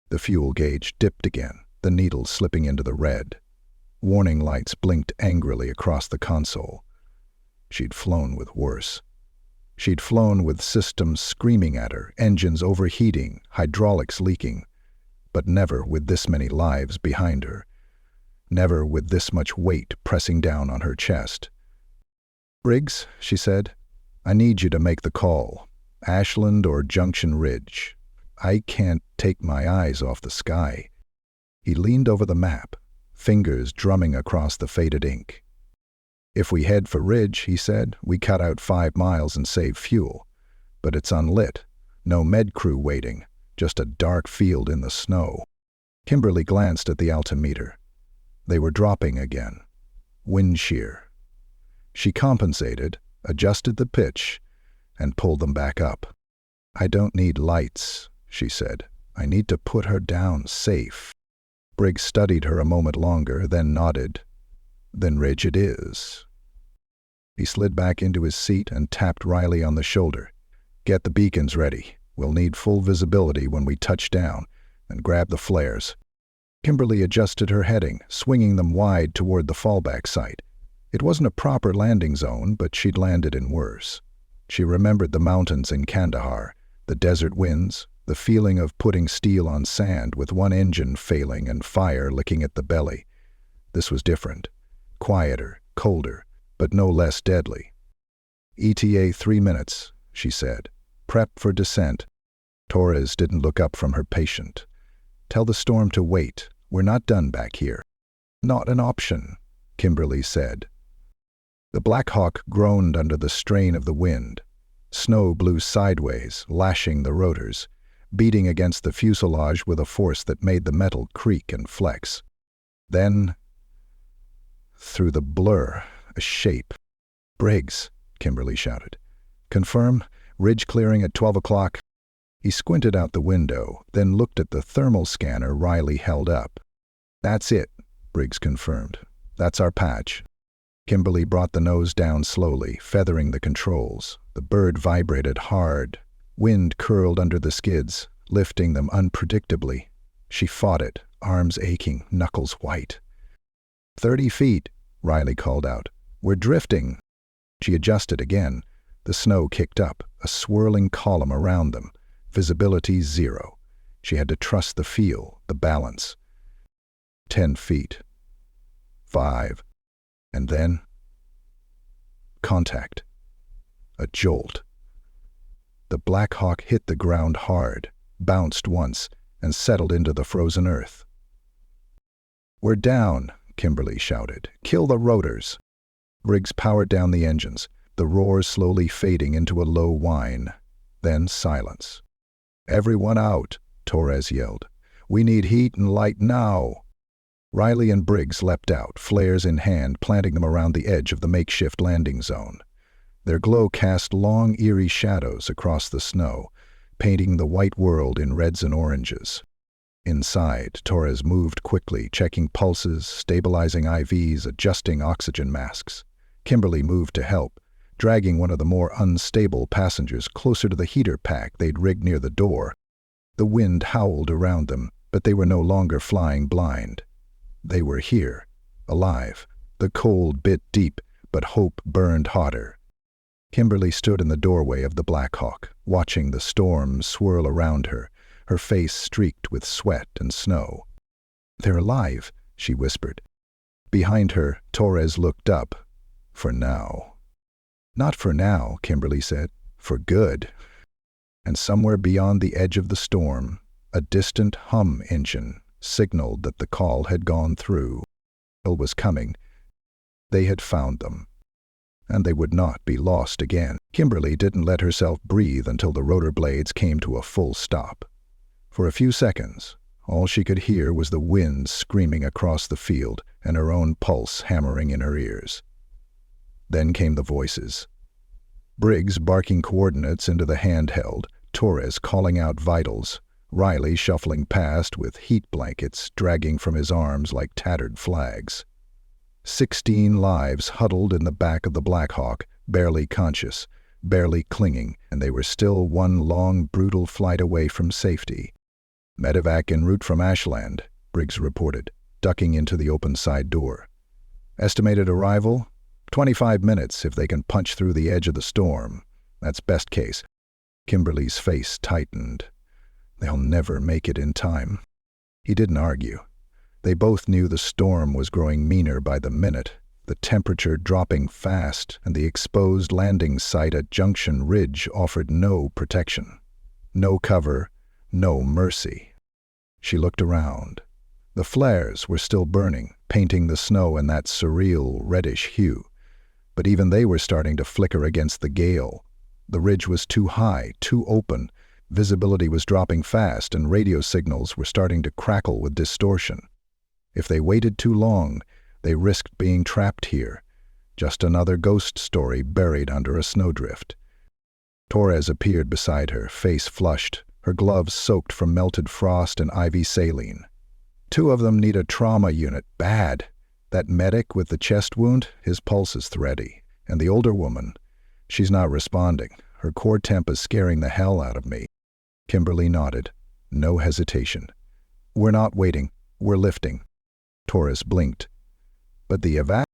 [SPEAKER 1] The fuel gauge dipped again, the needle slipping into the red. Warning lights blinked angrily across the console. She'd flown with worse. She'd flown with systems screaming at her, engines overheating, hydraulics leaking, but never with this many lives behind her. Never with this much weight pressing down on her chest. Briggs, she said, I need you to make the call. Ashland or Junction Ridge. I can't take my eyes off the sky. He leaned over the map, fingers drumming across the faded ink. If we head for Ridge, he said, we cut out 5 miles and save fuel. But it's unlit. No med crew waiting. Just a dark field in the snow. Kimberly glanced at the altimeter. They were dropping again. Wind shear. She compensated, adjusted the pitch, and pulled them back up. I don't need lights, she said. I need to put her down safe. Briggs studied her a moment longer, then nodded. Then Ridge it is. He slid back into his seat and tapped Riley on the shoulder. Get the beacons ready. We'll need full visibility when we touch down, and grab the flares. Kimberly adjusted her heading, swinging them wide toward the fallback site. It wasn't a proper landing zone, but she'd landed in worse. She remembered the mountains in Kandahar, the desert winds, the feeling of putting steel on sand with one engine failing and fire licking at the belly. This was different. Quieter, colder, but no less deadly. ETA 3 minutes, she said. Prep for descent. Torres didn't look up from her patient. Tell the storm to wait. We're not done back here. Not an option, Kimberly said. The Black Hawk groaned under the strain of the wind. Snow blew sideways, lashing the rotors, beating against the fuselage with a force that made the metal creak and flex. Then, through the blur, a shape. Briggs, Kimberly shouted. Confirm, ridge clearing at 12 o'clock. He squinted out the window, then looked at the thermal scanner Riley held up. That's it, Briggs confirmed. That's our patch. Kimberly brought the nose down slowly, feathering the controls. The bird vibrated hard. Wind curled under the skids, lifting them unpredictably. She fought it, arms aching, knuckles white. 30 feet, Riley called out. We're drifting. She adjusted again. The snow kicked up, a swirling column around them. Visibility 0. She had to trust the feel, the balance. 10 feet. 5. And then, contact. A jolt. The Black Hawk hit the ground hard, bounced once, and settled into the frozen earth. We're down, Kimberly shouted. Kill the rotors. Briggs powered down the engines, the roar slowly fading into a low whine. Then silence. Everyone out, Torres yelled. We need heat and light now. Riley and Briggs leapt out, flares in hand, planting them around the edge of the makeshift landing zone. Their glow cast long, eerie shadows across the snow, painting the white world in reds and oranges. Inside, Torres moved quickly, checking pulses, stabilizing IVs, adjusting oxygen masks. Kimberly moved to help, dragging one of the more unstable passengers closer to the heater pack they'd rigged near the door. The wind howled around them, but they were no longer flying blind. They were here, alive. The cold bit deep, but hope burned hotter. Kimberly stood in the doorway of the Black Hawk, watching the storm swirl around her, her face streaked with sweat and snow. They're alive, she whispered. Behind her, Torres looked up. For now. Not for now, Kimberly said. For good. And somewhere beyond the edge of the storm, a distant hum engine signaled that the call had gone through. It was coming. They had found them. And they would not be lost again. Kimberly didn't let herself breathe until the rotor blades came to a full stop. For a few seconds, all she could hear was the wind screaming across the field and her own pulse hammering in her ears. Then came the voices. Briggs barking coordinates into the handheld, Torres calling out vitals, Riley shuffling past with heat blankets dragging from his arms like tattered flags. 16 lives huddled in the back of the Black Hawk, barely conscious, barely clinging, and they were still one long, brutal flight away from safety. "Medevac en route from Ashland," Briggs reported, ducking into the open side door. "Estimated arrival? 25 minutes if they can punch through the edge of the storm. That's best case." Kimberly's face tightened. They'll never make it in time. He didn't argue. They both knew the storm was growing meaner by the minute, the temperature dropping fast, and the exposed landing site at Junction Ridge offered no protection. No cover, no mercy. She looked around. The flares were still burning, painting the snow in that surreal reddish hue. But even they were starting to flicker against the gale. The ridge was too high, too open. Visibility was dropping fast, and radio signals were starting to crackle with distortion. If they waited too long, they risked being trapped here. Just another ghost story buried under a snowdrift. Torres appeared beside her, face flushed, her gloves soaked from melted frost and ivy saline. "Two of them need a trauma unit, bad. That medic with the chest wound, his pulse is thready. And the older woman, she's not responding. Her core temp is scaring the hell out of me." Kimberly nodded. No hesitation. "We're not waiting. We're lifting." Torres blinked. "But the evac?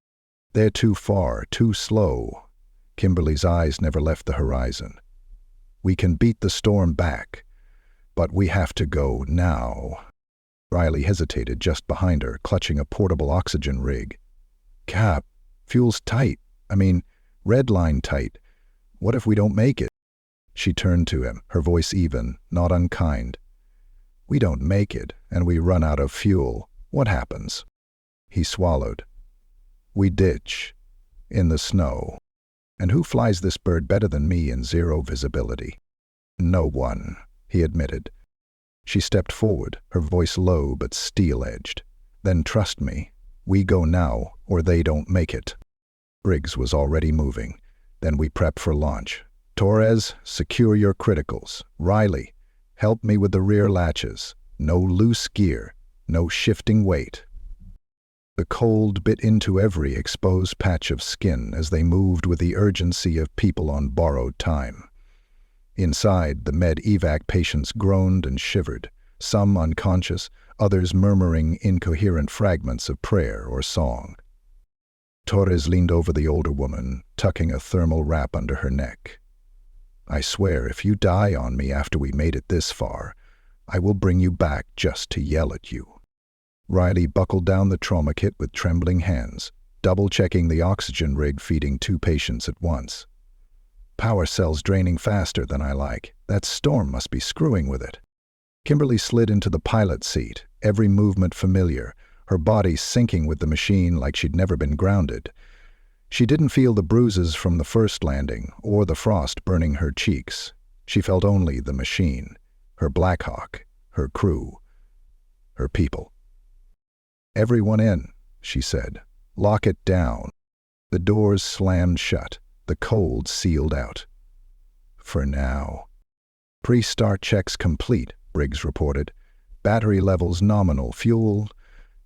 [SPEAKER 1] They're too far, too slow." Kimberly's eyes never left the horizon. "We can beat the storm back, but we have to go now." Riley hesitated just behind her, clutching a portable oxygen rig. "Cap, fuel's tight. Red line tight. What if we don't make it?" She turned to him, her voice even, not unkind. "We don't make it, and we run out of fuel. What happens?" He swallowed. "We ditch. In the snow. And who flies this bird better than me in zero visibility?" "No one," he admitted. She stepped forward, her voice low but steel-edged. "Then trust me. We go now, or they don't make it." Briggs was already moving. "Then we prep for launch. Torres, secure your criticals. Riley, help me with the rear latches. No loose gear, no shifting weight." The cold bit into every exposed patch of skin as they moved with the urgency of people on borrowed time. Inside, the med-evac patients groaned and shivered, some unconscious, others murmuring incoherent fragments of prayer or song. Torres leaned over the older woman, tucking a thermal wrap under her neck. "I swear, if you die on me after we made it this far, I will bring you back just to yell at you." Riley buckled down the trauma kit with trembling hands, double-checking the oxygen rig feeding 2 patients at once. "Power cells draining faster than I like. That storm must be screwing with it." Kimberly slid into the pilot seat, every movement familiar, her body syncing with the machine like she'd never been grounded. She didn't feel the bruises from the first landing or the frost burning her cheeks. She felt only the machine, her Black Hawk, her crew, her people. "Everyone in," she said. "Lock it down." The doors slammed shut, the cold sealed out. "For now." "Pre-start checks complete," Briggs reported. "Battery levels nominal, fuel.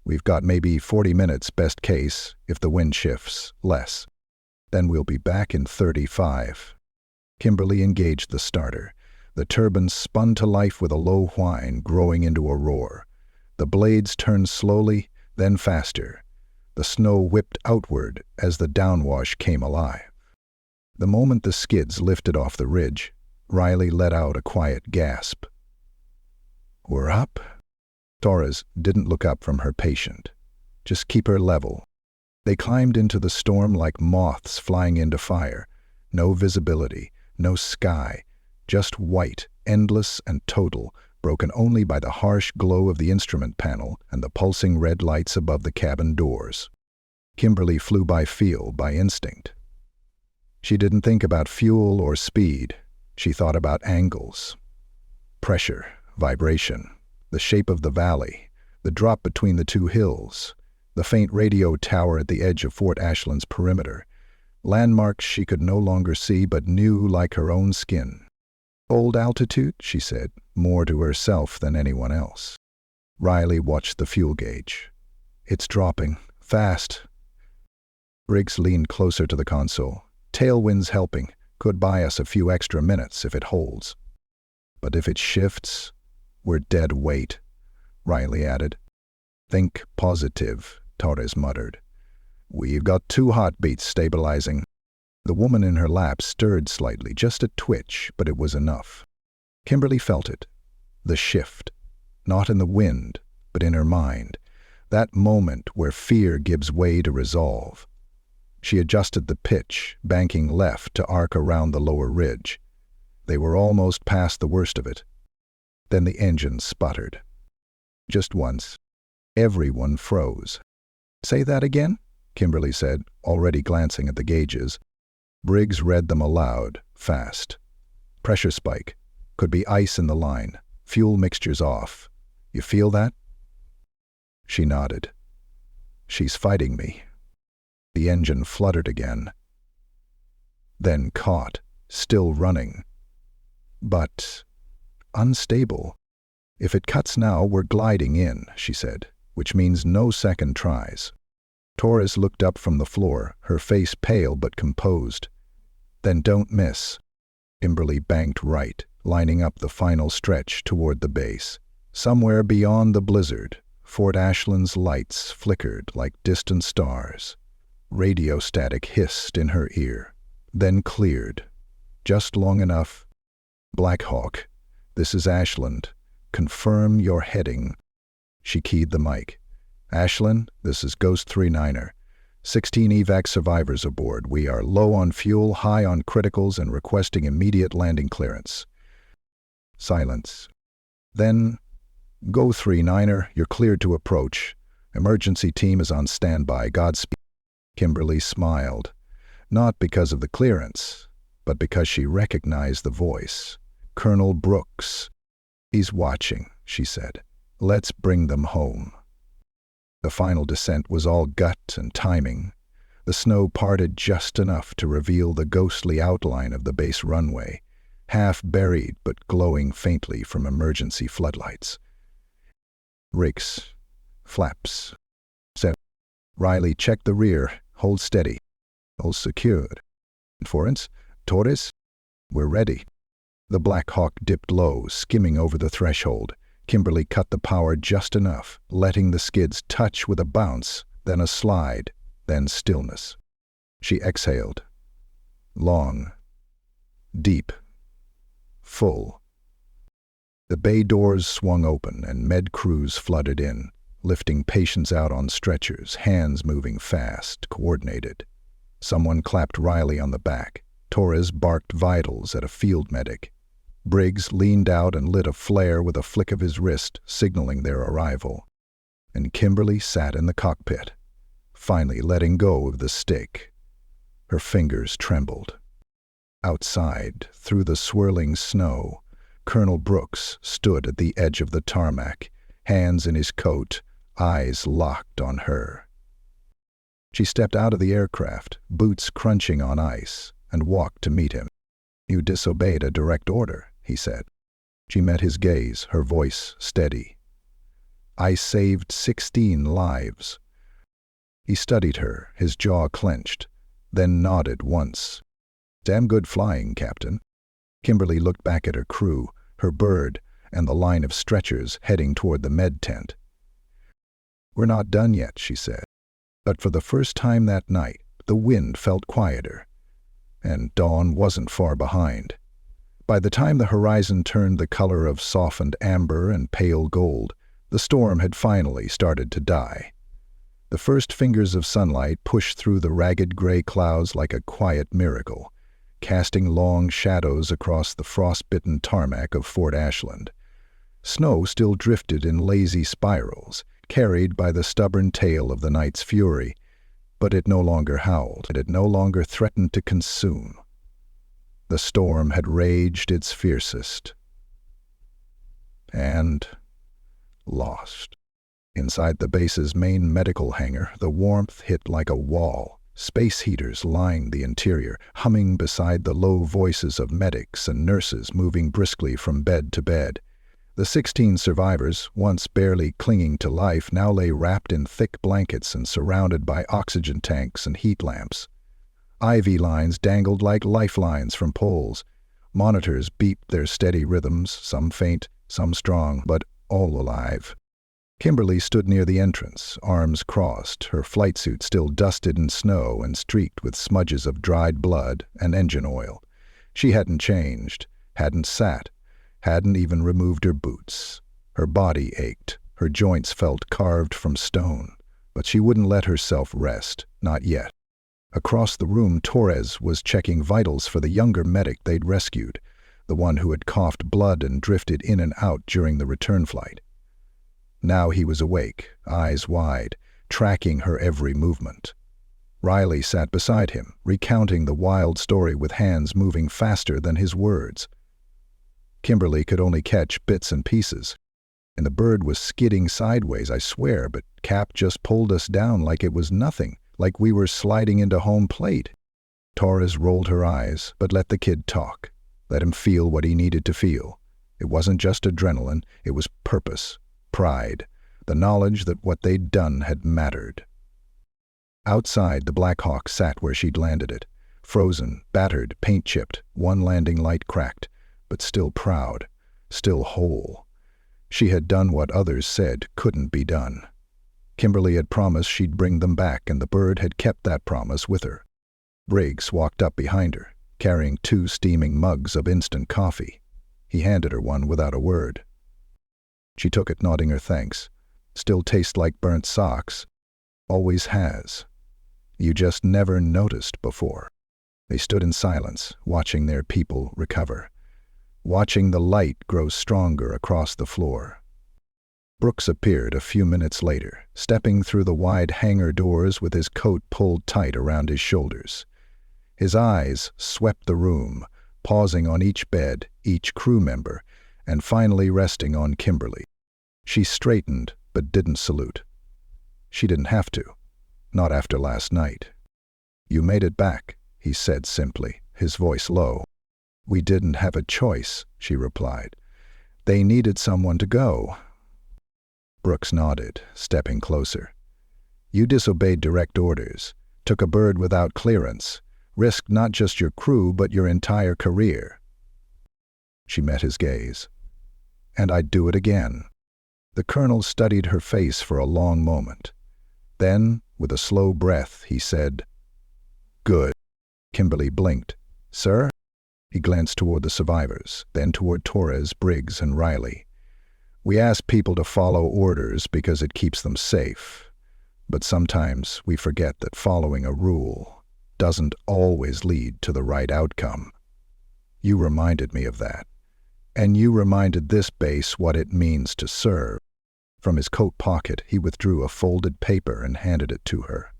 [SPEAKER 1] We've got maybe 40 minutes best case, if the wind shifts, less. Then we'll be back in 35. Kimberly engaged the starter. The turbine spun to life with a low whine growing into a roar. The blades turned slowly, then faster. The snow whipped outward as the downwash came alive. The moment the skids lifted off the ridge, Riley let out a quiet gasp. "We're up?" Torres didn't look up from her patient. "Just keep her level." They climbed into the storm like moths flying into fire. No visibility, no sky, just white, endless and total, broken only by the harsh glow of the instrument panel and the pulsing red lights above the cabin doors. Kimberly flew by feel, by instinct. She didn't think about fuel or speed. She thought about angles. Pressure, vibration, the shape of the valley, the drop between the 2 hills, the faint radio tower at the edge of Fort Ashland's perimeter, landmarks she could no longer see but knew like her own skin. Old altitude, she said, more to herself than anyone else. Riley watched the fuel gauge. It's dropping. Fast. Briggs leaned closer to the console. Tailwind's helping. Could buy us a few extra minutes if it holds. But if it shifts, we're dead weight, Riley added. Think positive, Torres muttered. We've got 2 heartbeats stabilizing. The woman in her lap stirred slightly, just a twitch, but it was enough. Kimberly felt it. The shift. Not in the wind, but in her mind. That moment where fear gives way to resolve. She adjusted the pitch, banking left to arc around the lower ridge. They were almost past the worst of it. Then the engine sputtered. Just once. Everyone froze. Say that again? Kimberly said, already glancing at the gauges. Briggs read them aloud, fast. Pressure spike. Could be ice in the line. Fuel mixture's off. You feel that? She nodded. She's fighting me. The engine fluttered again. Then caught, still running. But unstable. If it cuts now, we're gliding in, she said, which means no second tries. Torres looked up from the floor, her face pale but composed. Then don't miss. Kimberly banked right, lining up the final stretch toward the base. Somewhere beyond the blizzard, Fort Ashland's lights flickered like distant stars. Radio static hissed in her ear, then cleared. Just long enough. Black Hawk, this is Ashland. Confirm your heading. She keyed the mic. Ashland, this is Ghost 39er. 16 evac survivors aboard. We are low on fuel, high on criticals, and requesting immediate landing clearance. Silence. Then, go 39er, you're cleared to approach. Emergency team is on standby. Godspeed. Kimberly smiled, not because of the clearance, but because she recognized the voice. Colonel Brooks. He's watching, she said. Let's bring them home. The final descent was all gut and timing. The snow parted just enough to reveal the ghostly outline of the base runway, half buried but glowing faintly from emergency floodlights. Rigs. Flaps. Set. Riley, check the rear. Hold steady. Hold secured. Forens, Torres, we're ready. The Black Hawk dipped low, skimming over the threshold. Kimberly cut the power just enough, letting the skids touch with a bounce, then a slide, then stillness. She exhaled. Long. Deep. Full. The bay doors swung open and med crews flooded in, lifting patients out on stretchers, hands moving fast, coordinated. Someone clapped Riley on the back. Torres barked vitals at a field medic. Briggs leaned out and lit a flare with a flick of his wrist, signaling their arrival. And Kimberly sat in the cockpit, finally letting go of the stick. Her fingers trembled. Outside, through the swirling snow, Colonel Brooks stood at the edge of the tarmac, hands in his coat, eyes locked on her. She stepped out of the aircraft, boots crunching on ice, and walked to meet him. You disobeyed a direct order, he said. She met his gaze, her voice steady. I saved 16 lives. He studied her, his jaw clenched, then nodded once. Damn good flying, Captain. Kimberly looked back at her crew, her bird, and the line of stretchers heading toward the med tent. We're not done yet, she said. But for the first time that night, the wind felt quieter, and dawn wasn't far behind. By the time the horizon turned the color of softened amber and pale gold, the storm had finally started to die. The first fingers of sunlight pushed through the ragged gray clouds like a quiet miracle, casting long shadows across the frost-bitten tarmac of Fort Ashland. Snow still drifted in lazy spirals, carried by the stubborn tail of the night's fury, but it no longer howled. It no longer threatened to consume. The storm had raged its fiercest. And lost. Inside the base's main medical hangar, the warmth hit like a wall, Space heaters lined the interior, humming beside the low voices of medics and nurses moving briskly from bed to bed. The 16 survivors, once barely clinging to life, now lay wrapped in thick blankets and surrounded by oxygen tanks and heat lamps. IV lines dangled like lifelines from poles. Monitors beeped their steady rhythms, some faint, some strong, but all alive. Kimberly stood near the entrance, arms crossed, her flight suit still dusted in snow and streaked with smudges of dried blood and engine oil. She hadn't changed, hadn't sat, hadn't even removed her boots. Her body ached, her joints felt carved from stone, but she wouldn't let herself rest, not yet. Across the room, Torres was checking vitals for the younger medic they'd rescued, the one who had coughed blood and drifted in and out during the return flight. Now he was awake, eyes wide, tracking her every movement. Riley sat beside him, recounting the wild story with hands moving faster than his words. Kimberly could only catch bits and pieces, and the bird was skidding sideways, I swear, but Cap just pulled us down like it was nothing, like we were sliding into home plate. Torres rolled her eyes, but let the kid talk. Let him feel what he needed to feel. It wasn't just adrenaline, it was purpose. Pride, the knowledge that what they'd done had mattered. Outside, the Black Hawk sat where she'd landed it, frozen, battered, paint-chipped, one landing light cracked, but still proud, still whole. She had done what others said couldn't be done. Kimberly had promised she'd bring them back, and the bird had kept that promise with her. Briggs walked up behind her, carrying 2 steaming mugs of instant coffee. He handed her one without a word. She took it, nodding her thanks. Still tastes like burnt socks. Always has. You just never noticed before. They stood in silence, watching their people recover. Watching the light grow stronger across the floor. Brooks appeared a few minutes later, stepping through the wide hangar doors with his coat pulled tight around his shoulders. His eyes swept the room, pausing on each bed, each crew member, and finally resting on Kimberly. She straightened, but didn't salute. She didn't have to. Not after last night. "You made it back," he said simply, his voice low. "We didn't have a choice," she replied. "They needed someone to go." Brooks nodded, stepping closer. "You disobeyed direct orders, took a bird without clearance, risked not just your crew but your entire career." She met his gaze. "And I'd do it again." The colonel studied her face for a long moment. Then, with a slow breath, he said, "Good." Kimberly blinked. "Sir?" He glanced toward the survivors, then toward Torres, Briggs, and Riley. "We ask people to follow orders because it keeps them safe. But sometimes we forget that following a rule doesn't always lead to the right outcome. You reminded me of that. And you reminded this base what it means to serve." From his coat pocket, he withdrew a folded paper and handed it to her.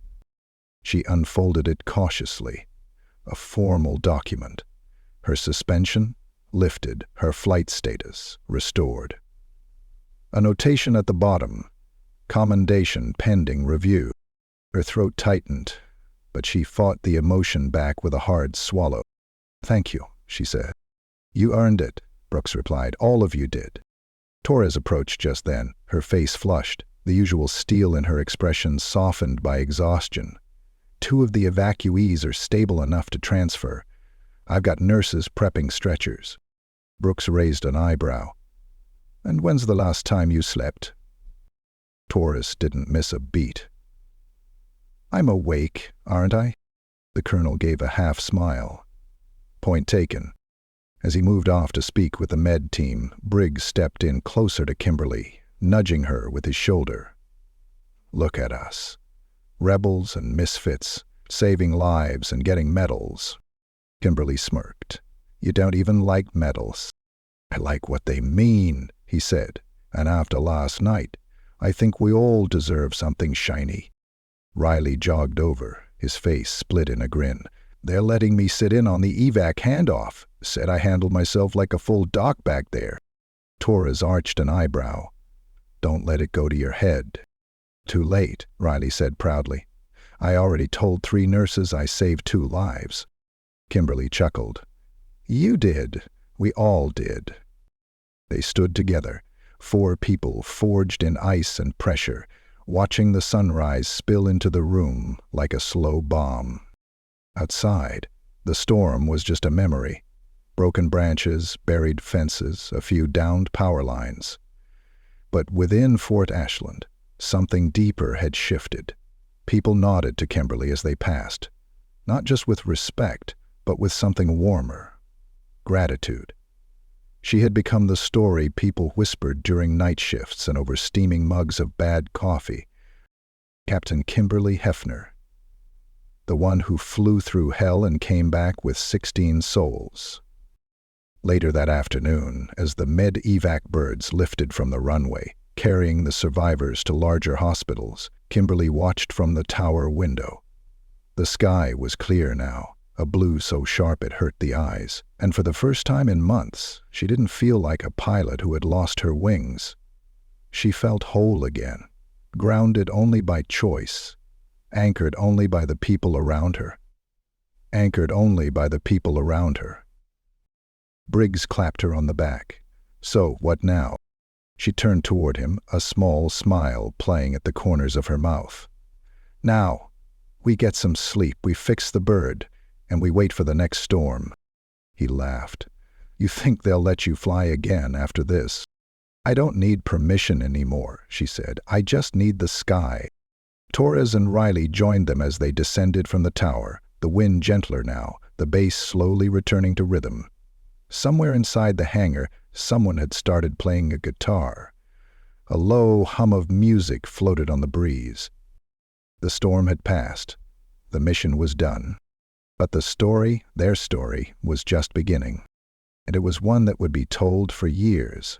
[SPEAKER 1] She unfolded it cautiously. A formal document. Her suspension lifted, her flight status restored. A notation at the bottom, commendation pending review. Her throat tightened, but she fought the emotion back with a hard swallow. "Thank you," she said. "You earned it," Brooks replied. "All of you did." Torres approached just then, her face flushed, the usual steel in her expression softened by exhaustion. "2 of the evacuees are stable enough to transfer. I've got nurses prepping stretchers." Brooks raised an eyebrow. "And when's the last time you slept?" Torres didn't miss a beat. "I'm awake, aren't I?" The colonel gave a half smile. "Point taken." As he moved off to speak with the med team, Briggs stepped in closer to Kimberly, nudging her with his shoulder. "Look at us. Rebels and misfits, saving lives and getting medals." Kimberly smirked. "You don't even like medals." "I like what they mean," he said, "and after last night, I think we all deserve something shiny." Riley jogged over, his face split in a grin. "They're letting me sit in on the evac handoff. Said I handled myself like a full doc back there." Torres arched an eyebrow. "Don't let it go to your head." "Too late," Riley said proudly. I already told 3 nurses I saved 2 lives. Kimberly chuckled. You did. We all did. They stood together, 4 people forged in ice and pressure, watching the sunrise spill into the room like a slow bomb. Outside, the storm was just a memory. Broken branches, buried fences, a few downed power lines. But within Fort Ashland, something deeper had shifted. People nodded to Kimberly as they passed, not just with respect, but with something warmer. Gratitude. She had become the story people whispered during night shifts and over steaming mugs of bad coffee. Captain Kimberly Hephner, the one who flew through hell and came back with 16 souls. Later that afternoon, as the med-evac birds lifted from the runway, carrying the survivors to larger hospitals, Kimberly watched from the tower window. The sky was clear now, a blue so sharp it hurt the eyes, and for the first time in months, she didn't feel like a pilot who had lost her wings. She felt whole again, grounded only by choice, anchored only by the people around her. Anchored only by the people around her. Briggs clapped her on the back. So, what now? She turned toward him, a small smile playing at the corners of her mouth. Now, we get some sleep, we fix the bird, and we wait for the next storm. He laughed. You think they'll let you fly again after this? I don't need permission anymore, she said. I just need the sky. Torres and Riley joined them as they descended from the tower, the wind gentler now, the bass slowly returning to rhythm. Somewhere inside the hangar, someone had started playing a guitar. A low hum of music floated on the breeze. The storm had passed. The mission was done. But the story, their story, was just beginning. And it was one that would be told for years.